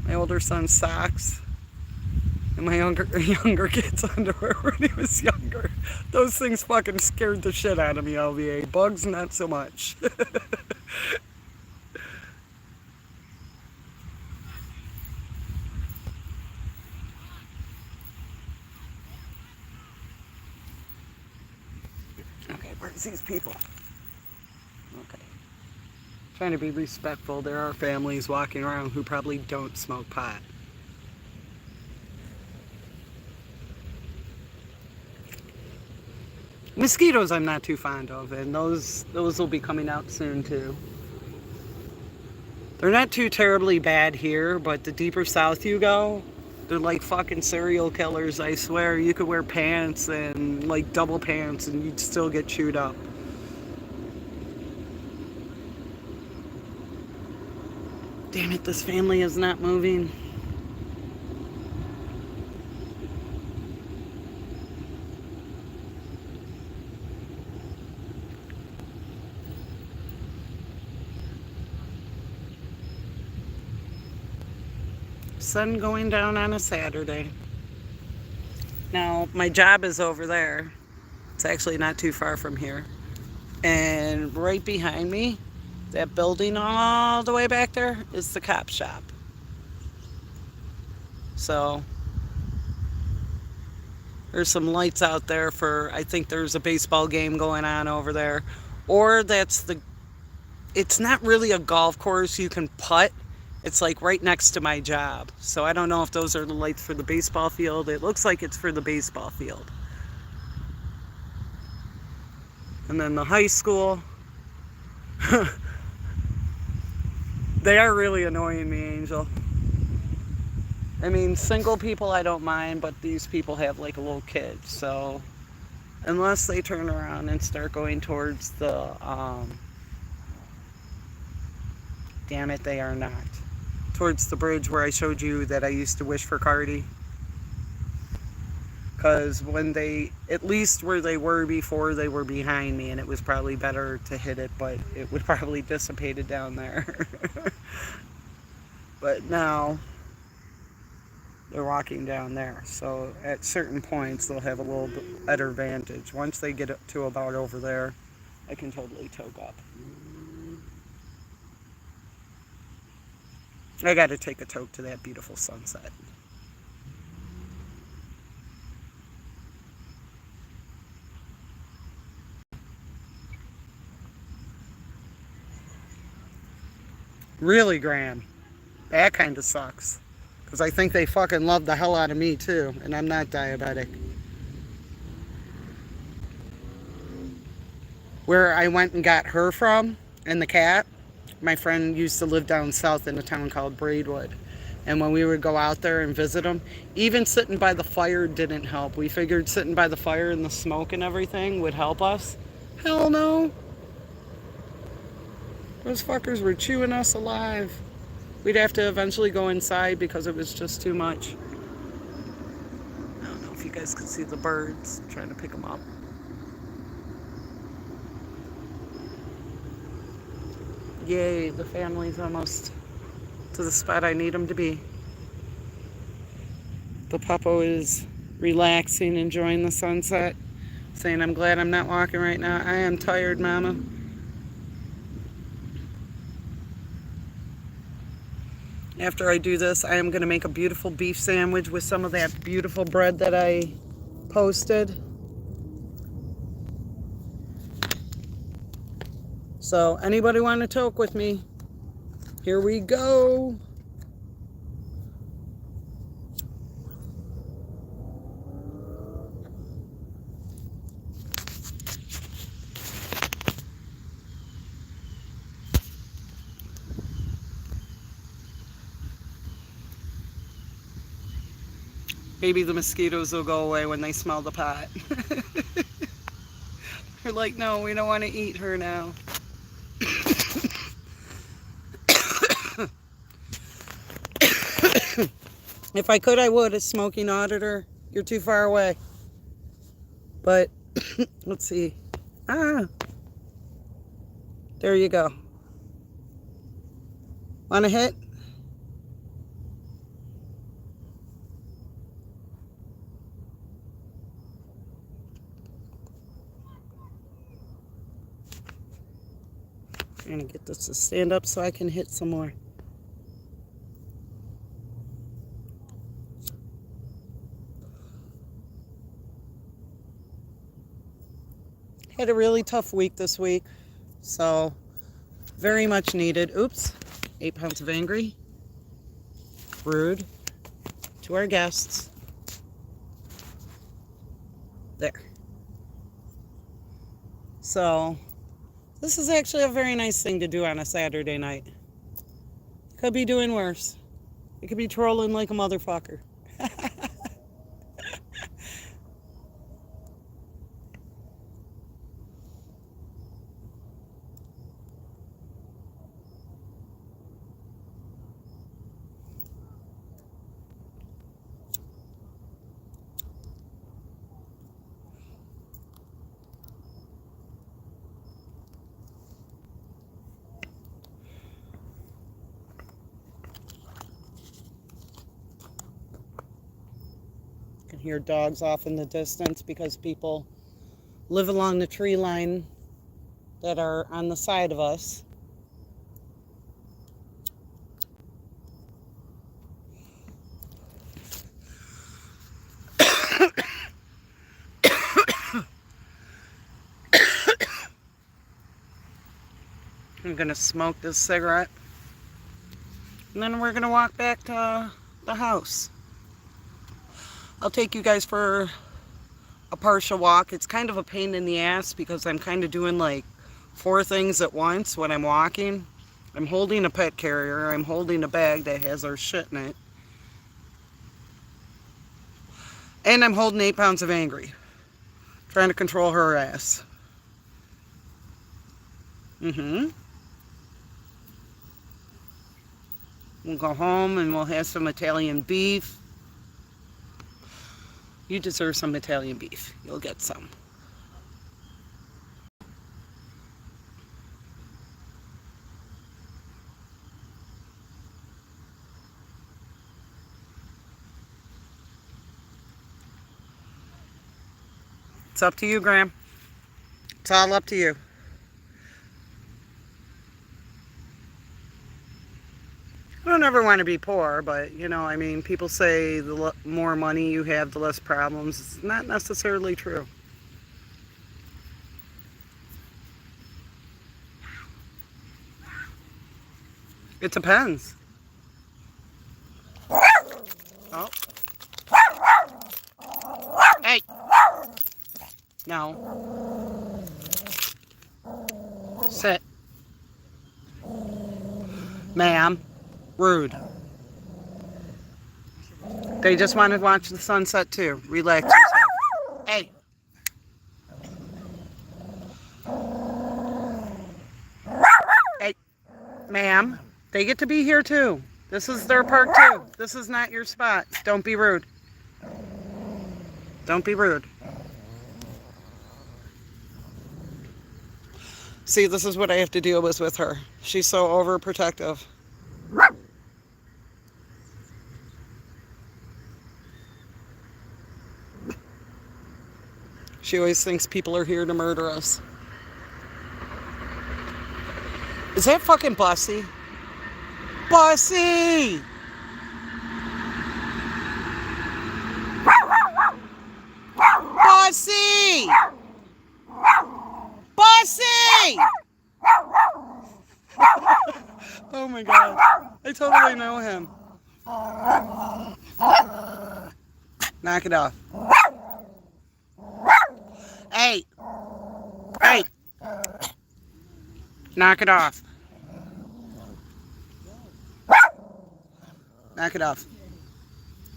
My older son's socks. And my younger kid's underwear when he was younger. Those things fucking scared the shit out of me, LVA. Bugs, not so much. Okay, where's these people? Okay. Trying to be respectful. There are families walking around who probably don't smoke pot. Mosquitoes I'm not too fond of, and those will be coming out soon too. They're not too terribly bad here, but the deeper south you go, they're like fucking serial killers, I swear. You could wear pants and like double pants and you'd still get chewed up. Damn it, this family is not moving. Sun going down on a Saturday. Now, my job is over there. It's actually not too far from here. And right behind me, that building all the way back there is the cop shop. So, there's some lights out there for, I think there's a baseball game going on over there. Or it's not really a golf course you can putt. It's like right next to my job. So I don't know if those are the lights for the baseball field. It looks like it's for the baseball field. And then the high school. They are really annoying me, Angel. I mean, single people I don't mind, but these people have like a little kid. So unless they turn around and start going towards the, damn it, they are not. Towards the bridge where I showed you that I used to wish for Cardi. Because when they, at least where they were before, they were behind me, and it was probably better to hit it, but it would probably dissipated down there. But now, they're walking down there. So at certain points, they'll have a little bit better vantage. Once they get up to about over there, I can totally toke up. I got to take a toke to that beautiful sunset. Really, Graham. That kind of sucks. Because I think they fucking love the hell out of me too. And I'm not diabetic. Where I went and got her from, and the cat, my friend used to live down south in a town called Braidwood. And when we would go out there and visit them, even sitting by the fire didn't help. We figured sitting by the fire and the smoke and everything would help us. Hell no. Those fuckers were chewing us alive. We'd have to eventually go inside because it was just too much. I don't know if you guys can see the birds. I'm trying to pick them up. Yay, the family's almost to the spot I need them to be. The puppo is relaxing, enjoying the sunset, saying, I'm glad I'm not walking right now. I am tired, Mama. After I do this, I am going to make a beautiful beef sandwich with some of that beautiful bread that I posted. So, anybody want to toke with me? Here we go. Maybe the mosquitoes will go away when they smell the pot. They're like, no, we don't want to eat her now. If I could, I would. A smoking auditor, you're too far away. But let's see. Ah, there you go. Want to hit? I'm going to get this to stand up so I can hit some more. Had a really tough week this week, so very much needed. Oops, 8 pounds of angry. Rude to our guests. There. So this is actually a very nice thing to do on a Saturday night. Could be doing worse. You could be trolling like a motherfucker. You can hear dogs off in the distance because people live along the tree line that are on the side of us. I'm gonna smoke this cigarette and then we're gonna walk back to the house. I'll take you guys for a partial walk. It's kind of a pain in the ass because I'm kind of doing like 4 things at once when I'm walking. I'm holding a pet carrier, I'm holding a bag that has our shit in it, and I'm holding 8 pounds of angry, trying to control her ass. We'll go home and we'll have some Italian beef. You deserve some Italian beef. You'll get some. It's up to you, Graham. It's all up to you. I don't ever want to be poor, but, you know, I mean, people say the more money you have, the less problems. It's not necessarily true. It depends. Oh. Hey. No. Sit. Ma'am. Rude. They just want to watch the sunset too. Relax yourself. Hey. Hey. Ma'am. They get to be here too. This is their park too. This is not your spot. Don't be rude. Don't be rude. See, this is what I have to deal with her. She's so overprotective. She always thinks people are here to murder us. Is that fucking Bussy? Bussy! Bussy! Bussy! Oh my god. I totally know him. Knock it off. Hey! Hey! Knock it off. Knock it off.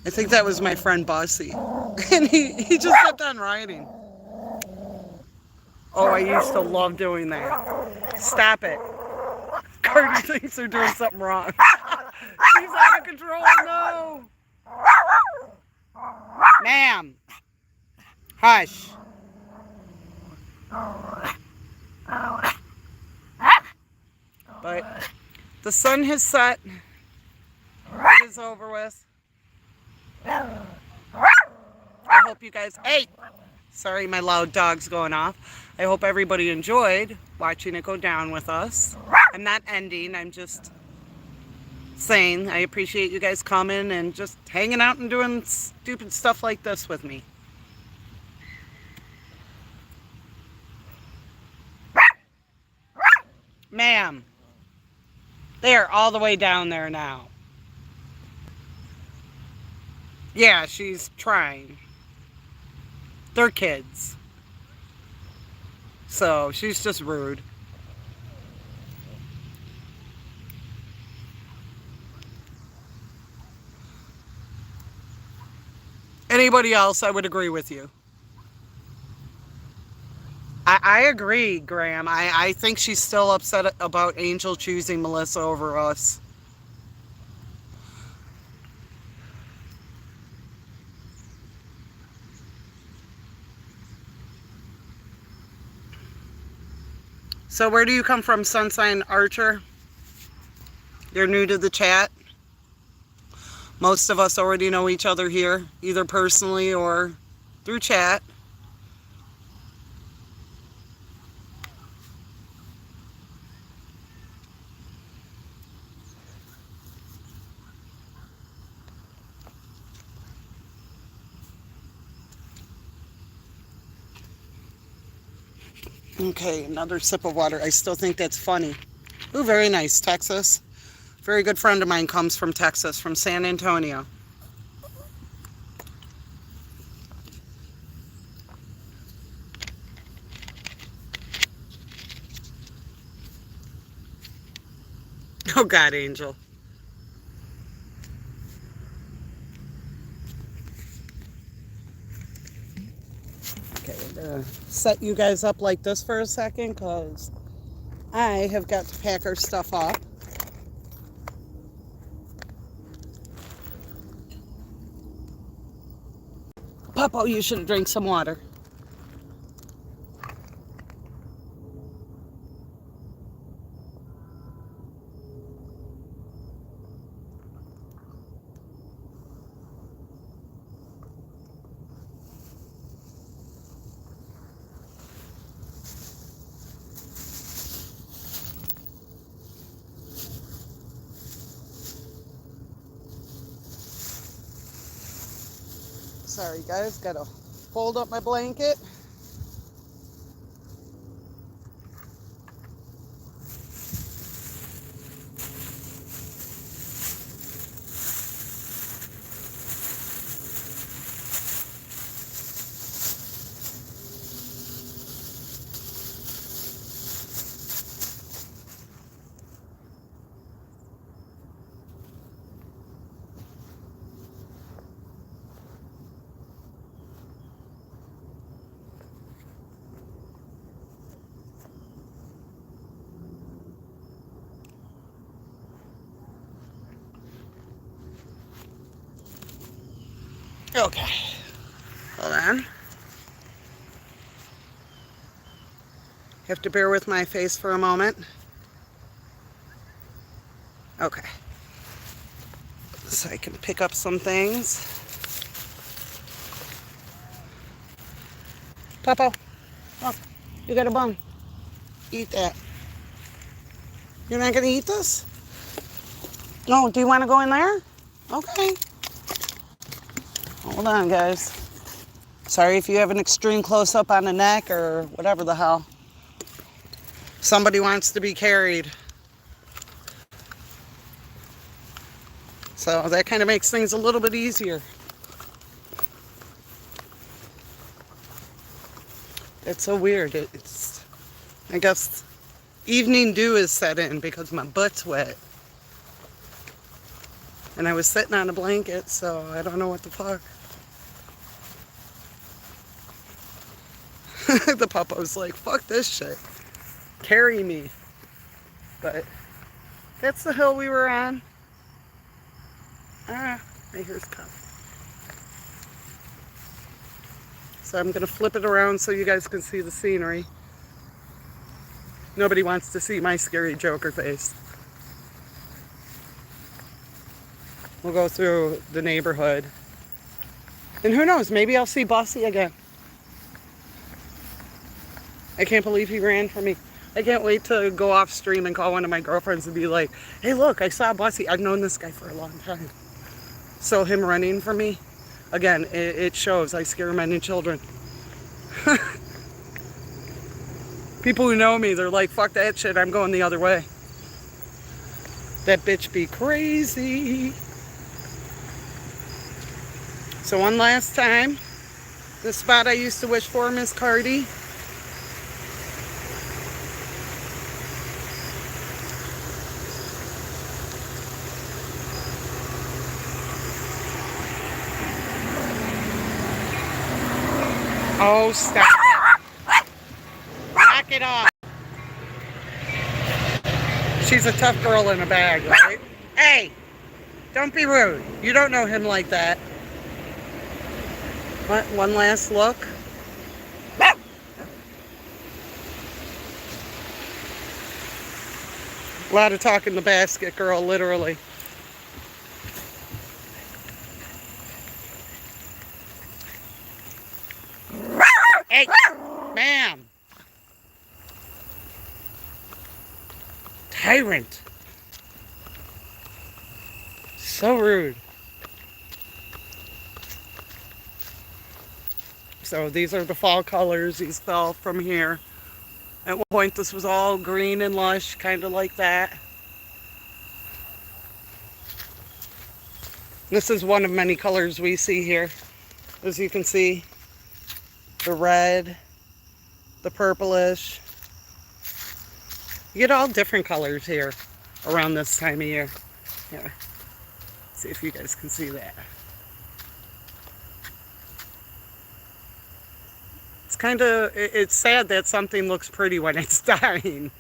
I think that was my friend Bussy. And he just kept on riding. Oh, I used to love doing that. Stop it. Cardi thinks they're doing something wrong. She's out of control. No. Ma'am. Hush. But the sun has set. It is over with. I hope you guys... Hey! Sorry, my loud dog's going off. I hope everybody enjoyed watching it go down with us. I'm not ending. I'm just saying I appreciate you guys coming and just hanging out and doing stupid stuff like this with me. Ma'am, they are all the way down there now. Yeah, she's trying. They're kids. So she's just rude. Anybody else, I would agree with you. I agree, Graham. I think she's still upset about Angel choosing Melissa over us. So where do you come from, Sunshine Archer? You're new to the chat. Most of us already know each other here, either personally or through chat. Okay, another sip of water. I still think that's funny. Ooh, very nice, Texas. Very good friend of mine comes from Texas, from San Antonio. Oh God, Angel. Okay, we're gonna set you guys up like this for a second because I have got to pack our stuff up. Papa, you should drink some water. Sorry guys, gotta fold up my blanket. Okay, hold on. Have to bear with my face for a moment. Okay, so I can pick up some things. Papa, look, you got a bun. Eat that. You're not gonna eat this? No, do you wanna go in there? Okay. Hold on, guys. Sorry if you have an extreme close-up on the neck or whatever the hell. Somebody wants to be carried. So that kind of makes things a little bit easier. It's so weird. It's, I guess, evening dew is set in because my butt's wet. And I was sitting on a blanket, so I don't know what the fuck. The puppo's like, fuck this shit. Carry me. But that's the hill we were on. Ah, my hair's cut. So I'm going to flip it around so you guys can see the scenery. Nobody wants to see my scary Joker face. We'll go through the neighborhood. And who knows, maybe I'll see Bossy again. I can't believe he ran from me. I can't wait to go off stream and call one of my girlfriends and be like, hey look, I saw Bossy. I've known this guy for a long time. So him running from me, again, it shows I scare men and children. People who know me, they're like, fuck that shit, I'm going the other way. That bitch be crazy. So one last time, the spot I used to wish for, Miss Cardi. Oh, stop it. Knock it off. She's a tough girl in a bag, right? Hey, don't be rude. You don't know him like that. What? One last look. A lot of talk in the basket, girl, literally. Hey, ma'am. Tyrant. So rude. So these are the fall colors. These fell from here. At one point this was all green and lush, kind of like that. This is one of many colors we see here. As you can see, the red, the purplish. You get all different colors here around this time of year. Yeah. See if you guys can see that. It's kind of, it's sad that something looks pretty when it's dying.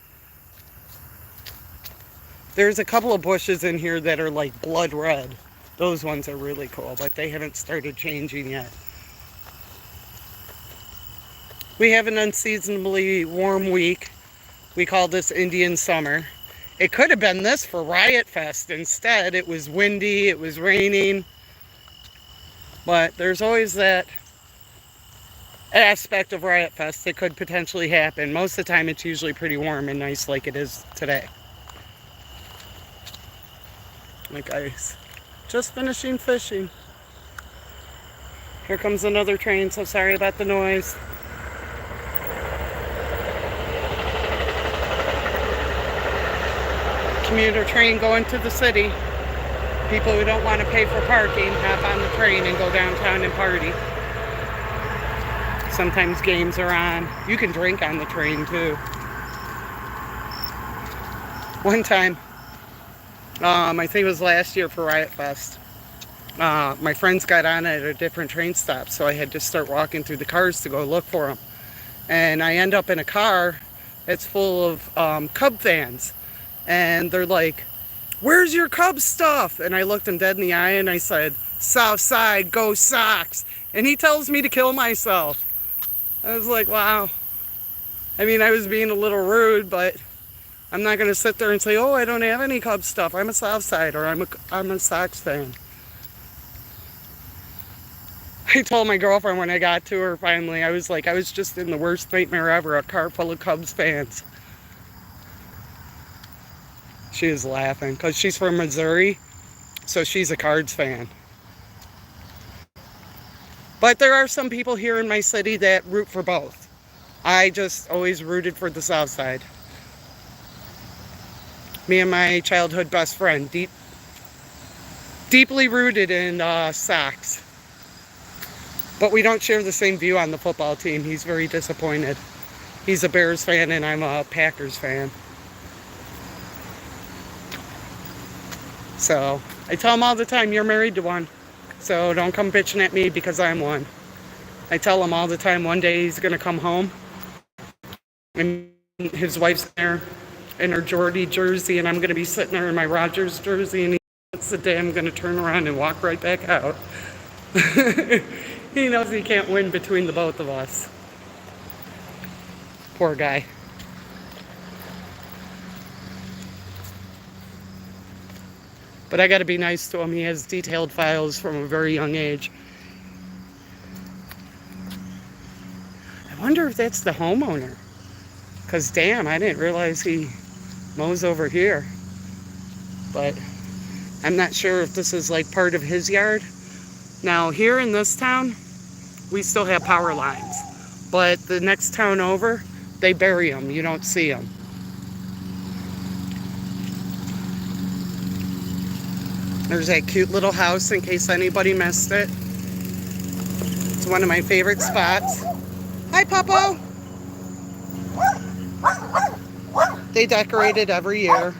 There's a couple of bushes in here that are like blood red. Those ones are really cool, but they haven't started changing yet. We have an unseasonably warm week. We call this Indian summer. It could have been this for Riot Fest. Instead, it was windy, it was raining. But there's always that aspect of Riot Fest that could potentially happen. Most of the time, it's usually pretty warm and nice like it is today. My guys, just finishing fishing. Here comes another train, so sorry about the noise. Commuter train going to the city. People who don't want to pay for parking hop on the train and go downtown and party. Sometimes games are on. You can drink on the train too. One time, I think it was last year for Riot Fest, my friends got on at a different train stop, so I had to start walking through the cars to go look for them. And I end up in a car that's full of Cub fans. And they're like, where's your Cubs stuff? And I looked him dead in the eye and I said, South Side, go Sox. And he tells me to kill myself. I was like, wow. I mean, I was being a little rude, but I'm not going to sit there and say, oh, I don't have any Cubs stuff. I'm a South Sider. I'm a Sox fan. I told my girlfriend when I got to her finally, I was like, I was just in the worst nightmare ever, a car full of Cubs fans. She was laughing because she's from Missouri, so she's a Cards fan. But there are some people here in my city that root for both. I just always rooted for the South Side. Me and my childhood best friend, deeply rooted in Sox. But we don't share the same view on the football team. He's very disappointed. He's a Bears fan and I'm a Packers fan. So I tell him all the time, you're married to one. So don't come bitching at me because I'm one. I tell him all the time, one day he's going to come home and his wife's there in her Jordy jersey and I'm going to be sitting there in my Rogers jersey, and that's the day I'm going to turn around and walk right back out. He knows he can't win between the both of us. Poor guy. But I got to be nice to him. He has detailed files from a very young age. I wonder if that's the homeowner. Because damn, I didn't realize he mows over here. But I'm not sure if this is like part of his yard. Now here in this town, we still have power lines. But the next town over, they bury them. You don't see them. There's that cute little house in case anybody missed it. It's one of my favorite spots. Hi, Puppo. They decorate it every year.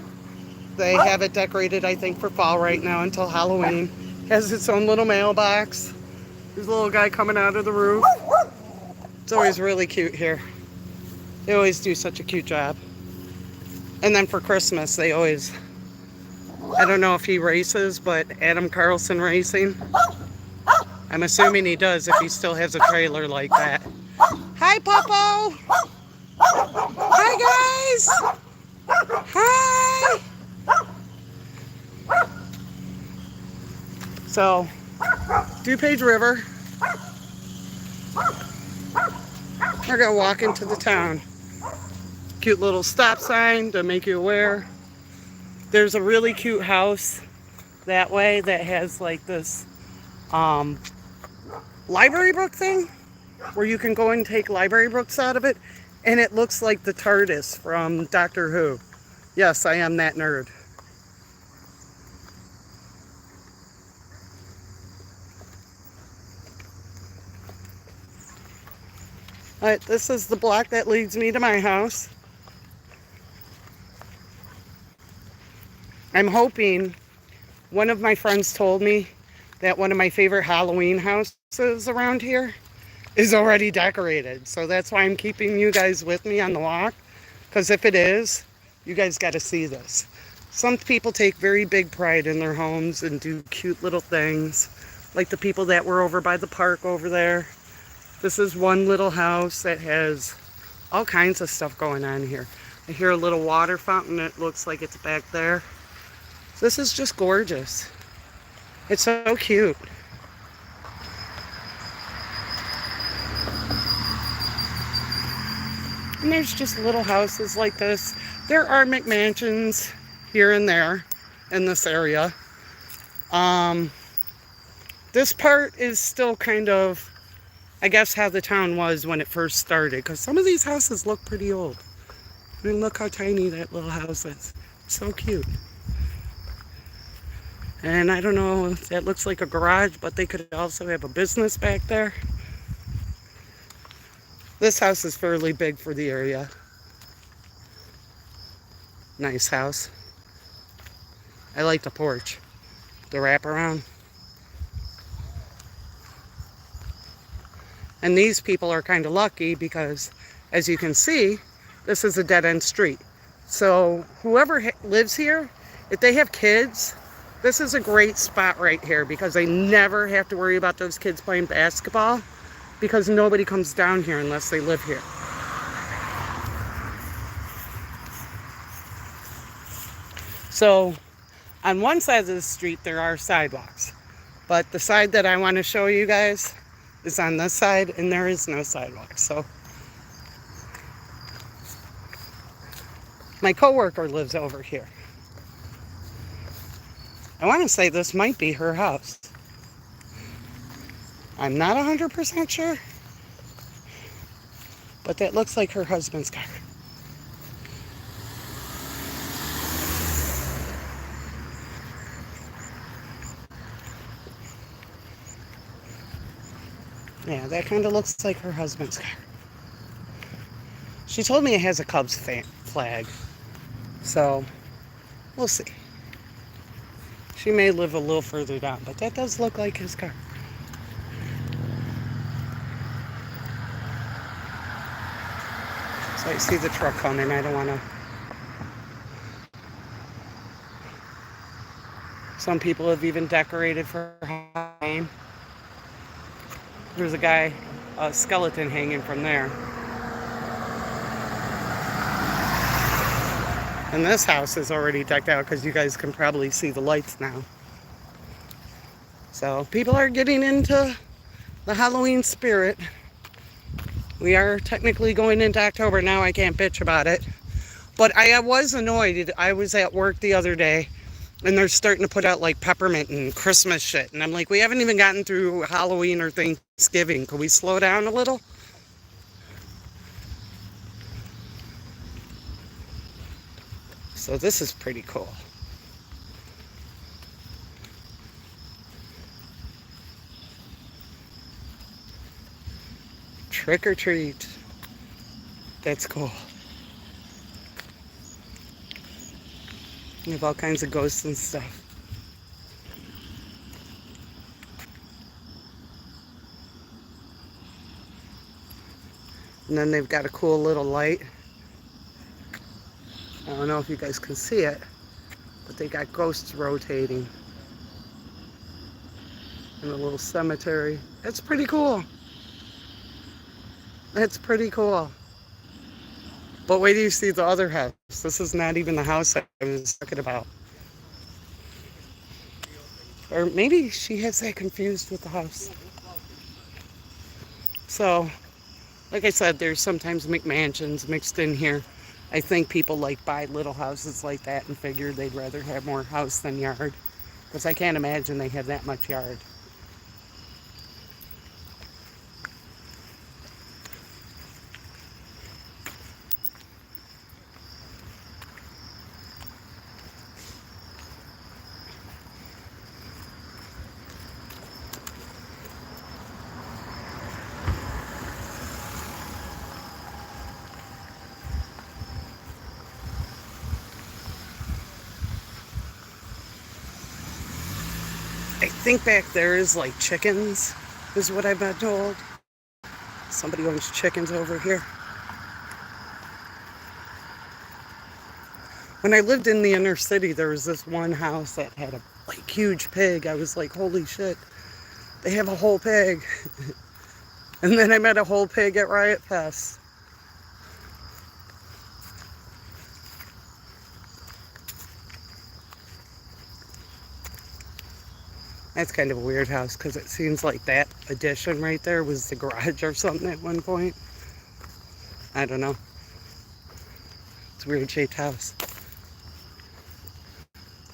They have it decorated, I think, for fall right now until Halloween. It has its own little mailbox. There's a little guy coming out of the roof. It's always really cute here. They always do such a cute job. And then for Christmas, they always, I don't know if he races, but Adam Carlson Racing. I'm assuming he does if he still has a trailer like that. Hi, Puppo. Hi, guys. Hi. So, DuPage River. We're going to walk into the town. Cute little stop sign to make you aware. There's a really cute house that way that has like this library book thing where you can go and take library books out of it, and it looks like the TARDIS from Doctor Who. Yes, I am that nerd. This is the block that leads me to my house. I'm hoping, one of my friends told me that one of my favorite Halloween houses around here is already decorated. So that's why I'm keeping you guys with me on the walk. Because if it is, you guys got to see this. Some people take very big pride in their homes and do cute little things. Like the people that were over by the park over there. This is one little house that has all kinds of stuff going on here. I hear a little water fountain. It looks like it's back there. This is just gorgeous. It's so cute. And there's just little houses like this. There are McMansions here and there in this area. This part is still kind of, I guess, how the town was when it first started. Because some of these houses look pretty old. I mean, look how tiny that little house is. So cute. And I don't know, that looks like a garage, but they could also have a business back there. This house is fairly big for the area. Nice house. I like the porch, the wraparound. And these people are kind of lucky because, as you can see, this is a dead-end street. So whoever lives here, if they have kids, this is a great spot right here because they never have to worry about those kids playing basketball because nobody comes down here unless they live here. So on one side of the street there are sidewalks, but the side that I want to show you guys is on this side and there is no sidewalk. So my coworker lives over here. I want to say this might be her house. I'm not 100% sure, but that looks like her husband's car. Yeah, that kind of looks like her husband's car. She told me it has a Cubs flag, so we'll see. She may live a little further down, but that does look like his car. So I see the truck coming. I don't want to. Some people have even decorated for Halloween. There's a skeleton hanging from there. And this house is already decked out because you guys can probably see the lights now. So people are getting into the Halloween spirit. We are technically going into October now. I can't bitch about it. But I was annoyed. I was at work the other day and they're starting to put out like peppermint and Christmas shit. And I'm like, we haven't even gotten through Halloween or Thanksgiving. Can we slow down a little? So this is pretty cool. Trick or treat. That's cool. You have all kinds of ghosts and stuff. And then they've got a cool little light. I don't know if you guys can see it, but they got ghosts rotating in a little cemetery. It's pretty cool. It's pretty cool. But wait till you see the other house. This is not even the house I was talking about. Or maybe she has that confused with the house. So, like I said, there's sometimes McMansions mixed in here. I think people like buy little houses like that and figure they'd rather have more house than yard. Because I can't imagine they have that much yard. I think back there is like chickens, is what I've been told. Somebody owns chickens over here. When I lived in the inner city, there was this one house that had a like huge pig. I was like, holy shit, they have a whole pig. And then I met a whole pig at Riot Fest. That's kind of a weird house because it seems like that addition right there was the garage or something at one point. I don't know. It's a weird shaped house.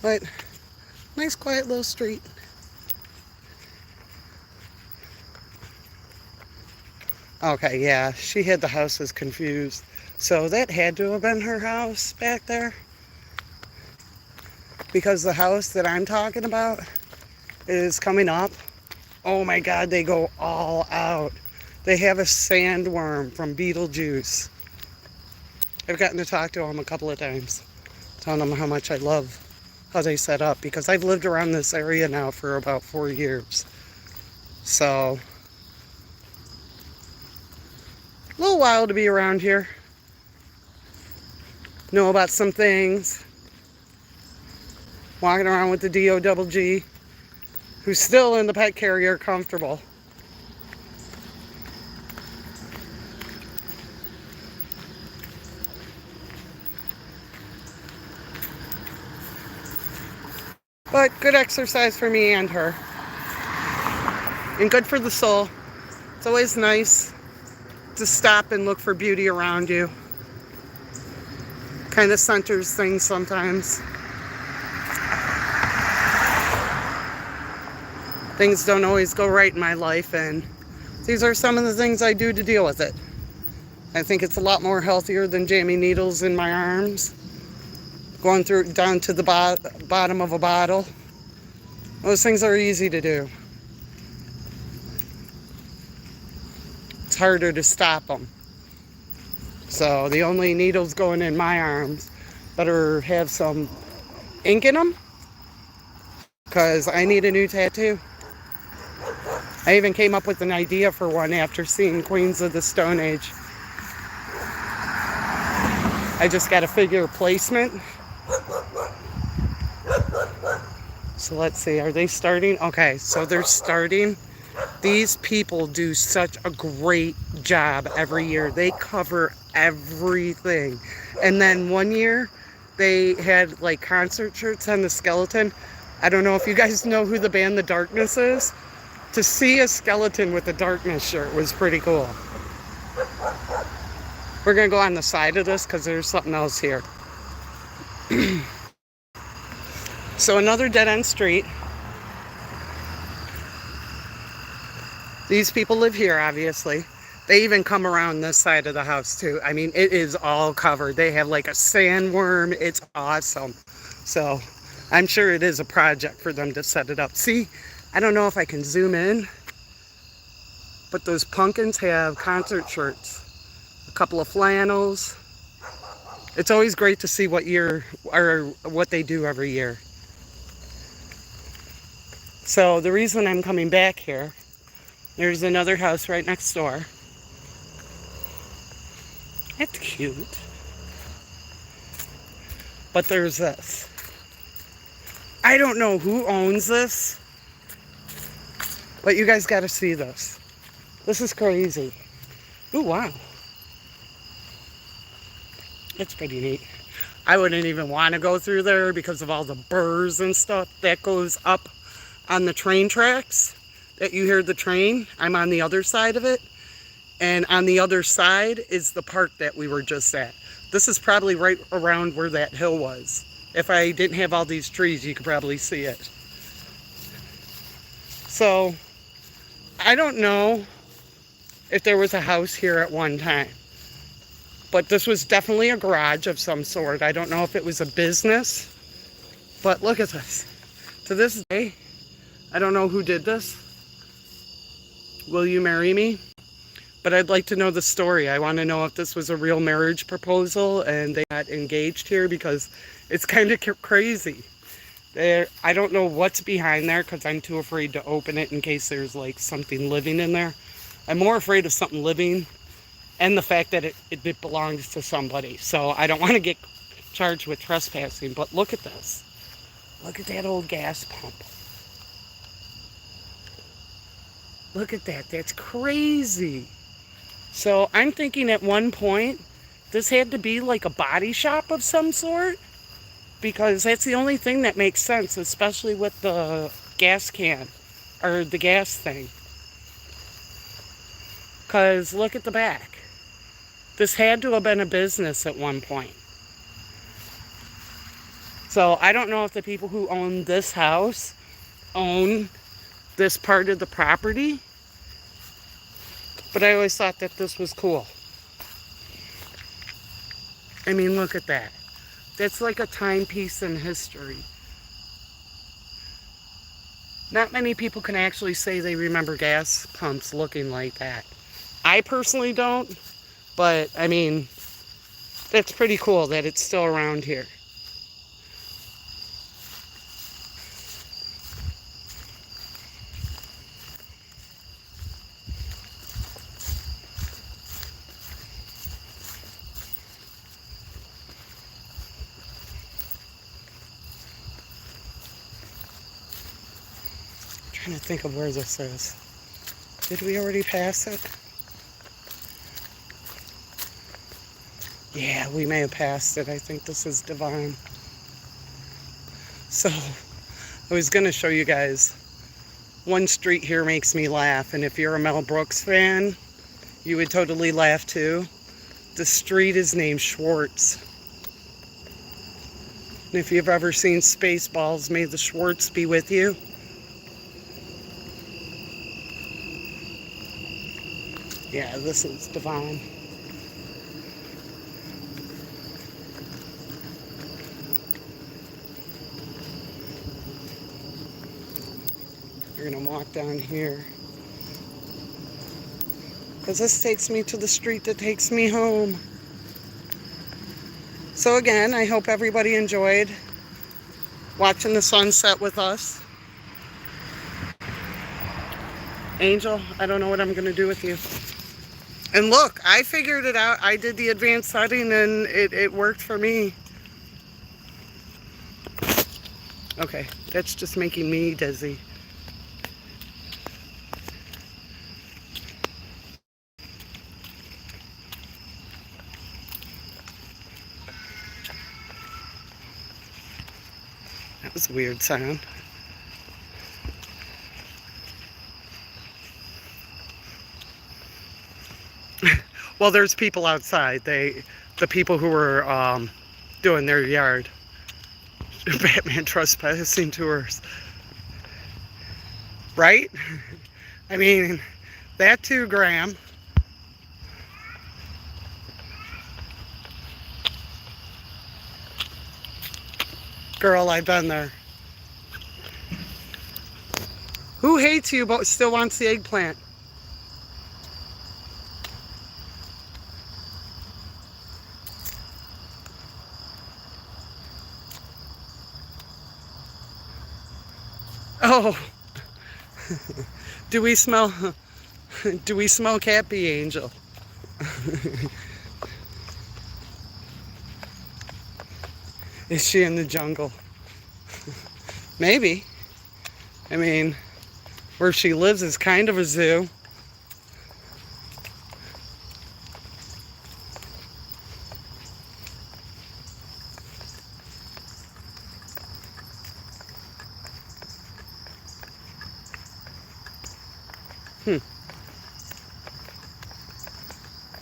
But nice quiet little street. Okay, yeah, she had the houses confused. So that had to have been her house back there. Because the house that I'm talking about is coming up. Oh my God, they go all out. They have a sandworm from Beetlejuice. I've gotten to talk to them a couple of times, telling them how much I love how they set up, because I've lived around this area now for about 4 years. So, a little while to be around here. Know about some things. Walking around with the D-O-double-G. Who's still in the pet carrier comfortable. But good exercise for me and her. And good for the soul. It's always nice to stop and look for beauty around you. Kind of centers things sometimes. Things don't always go right in my life, and these are some of the things I do to deal with it. I think it's a lot more healthier than jamming needles in my arms, going through down to the bottom of a bottle. Those things are easy to do. It's harder to stop them. So the only needles going in my arms better have some ink in them, because I need a new tattoo. I even came up with an idea for one after seeing Queens of the Stone Age. I just got to figure placement. So let's see, are they starting? Okay, so they're starting. These people do such a great job every year. They cover everything. And then one year, they had like concert shirts on the skeleton. I don't know if you guys know who the band The Darkness is. To see a skeleton with a Darkness shirt was pretty cool. We're gonna go on the side of this because there's something else here. So another dead-end street. These people live here, obviously. They even come around this side of the house too. I mean, it is all covered. They have like a sandworm. It's awesome. So I'm sure it is a project for them to set it up. See, I don't know if I can zoom in, but those pumpkins have concert shirts, a couple of flannels. It's always great to see what year or what they do every year. So the reason I'm coming back here, there's another house right next door. It's cute. But there's this. I don't know who owns this, but you guys got to see this. This is crazy. Ooh, wow. It's pretty neat. I wouldn't even want to go through there because of all the burrs and stuff that goes up on the train tracks that you hear the train. I'm on the other side of it. And on the other side is the park that we were just at. This is probably right around where that hill was. If I didn't have all these trees, you could probably see it. So, I don't know if there was a house here at one time. But this was definitely a garage of some sort. I don't know if it was a business. But look at this. To this day, I don't know who did this. Will you marry me? But I'd like to know the story. I want to know if this was a real marriage proposal and they got engaged here, because it's kind of crazy. I don't know what's behind there because I'm too afraid to open it in case there's like something living in there. I'm more afraid of something living and the fact that it belongs to somebody. So I don't want to get charged with trespassing. But look at this. Look at that old gas pump. Look at that. That's crazy. So I'm thinking at one point, this had to be like a body shop of some sort, because that's the only thing that makes sense, especially with the gas can, or the gas thing. Because look at the back. This had to have been a business at one point. So I don't know if the people who own this house own this part of the property, but I always thought that this was cool. I mean, look at that. That's like a timepiece in history. Not many people can actually say they remember gas pumps looking like that. I personally don't, but I mean, that's pretty cool that it's still around here. I'm trying to think of where this is. Did we already pass it? Yeah, we may have passed it. I think this is Devon. So, I was going to show you guys. One street here makes me laugh, and if you're a Mel Brooks fan, you would totally laugh too. The street is named Schwartz. And if you've ever seen Spaceballs, may the Schwartz be with you. Yeah, this is Devon. You're gonna walk down here, because this takes me to the street that takes me home. So again, I hope everybody enjoyed watching the sunset with us. Angel, I don't know what I'm gonna do with you. And look, I figured it out. I did the advanced setting and it worked for me. Okay, that's just making me dizzy. was a weird sound. Well, there's people outside. The people who were doing their yard. Batman trespassing tours. Right? I mean, that too, Graham. Girl, I've been there. Who hates you but still wants the eggplant? Oh. Do we smell Cappy Angel? Is she in the jungle? Maybe. I mean, where she lives is kind of a zoo.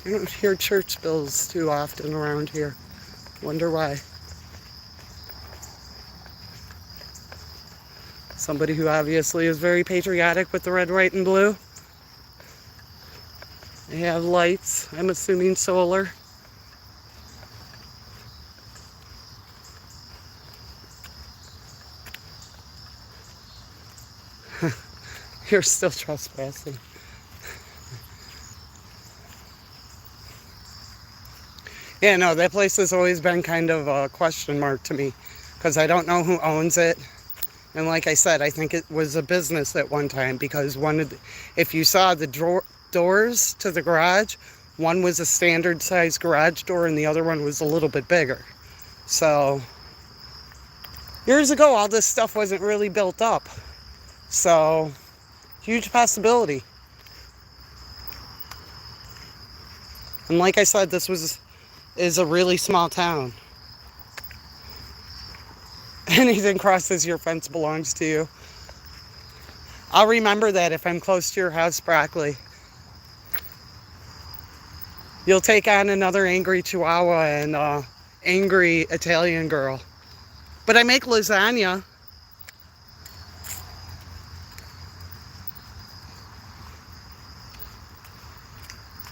I don't hear church bells too often around here. Wonder why. Somebody who obviously is very patriotic with the red, white, and blue. They have lights, I'm assuming solar. You're still trespassing. Yeah, no, that place has always been kind of a question mark to me because I don't know who owns it. And like I said, I think it was a business at one time because if you saw the doors to the garage, one was a standard size garage door and the other one was a little bit bigger. So years ago, all this stuff wasn't really built up. So huge possibility. And like I said, this is a really small town. Anything crosses your fence belongs to you. I'll remember that if I'm close to your house, Broccoli. You'll take on another angry Chihuahua and angry Italian girl. But I make lasagna.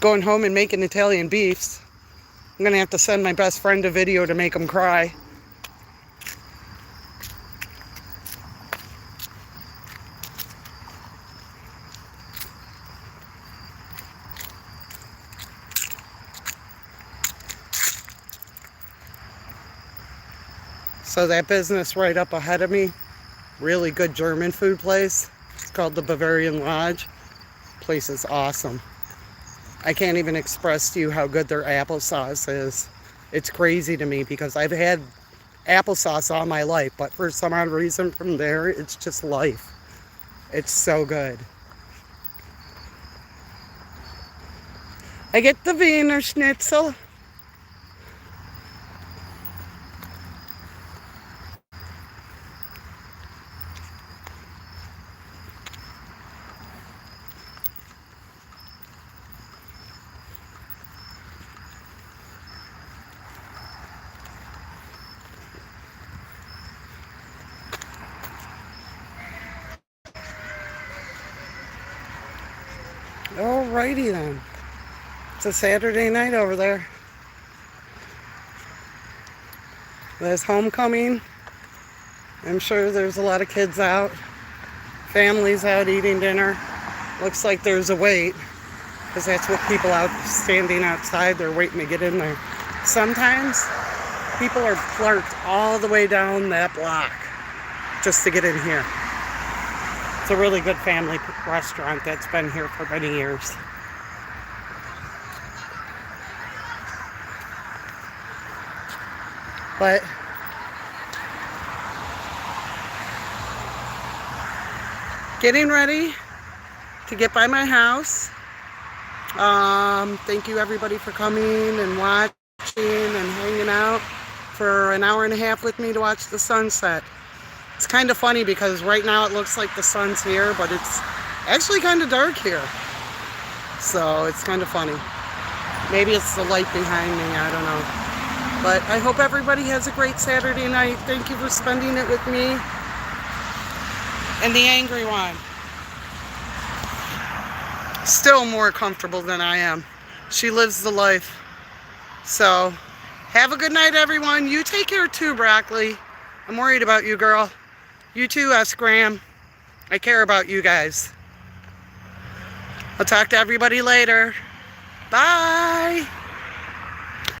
Going home and making Italian beefs. I'm gonna have to send my best friend a video to make him cry. So that business right up ahead of me, really good German food place. It's called the Bavarian Lodge. Place is awesome. I can't even express to you how good their applesauce is. It's crazy to me because I've had applesauce all my life, but for some odd reason from there, it's just life. It's so good. I get the Wiener Schnitzel. Alrighty then. It's a Saturday night over there. There's homecoming. I'm sure there's a lot of kids out. Families out eating dinner. Looks like there's a wait, because that's what people out standing outside, they're waiting to get in there. Sometimes people are parked all the way down that block just to get in here. It's a really good family restaurant that's been here for many years. But getting ready to get by my house. Thank you everybody for coming and watching and hanging out for an hour and a half with me to watch the sunset. It's kind of funny because right now it looks like the sun's here, but it's actually kind of dark here. So it's kind of funny. Maybe it's the light behind me, I don't know. But I hope everybody has a great Saturday night. Thank you for spending it with me. And the angry one. Still more comfortable than I am. She lives the life. So, have a good night, everyone. You take care too, Broccoli. I'm worried about you, girl. You too, S. Graham. I care about you guys. I'll talk to everybody later. Bye.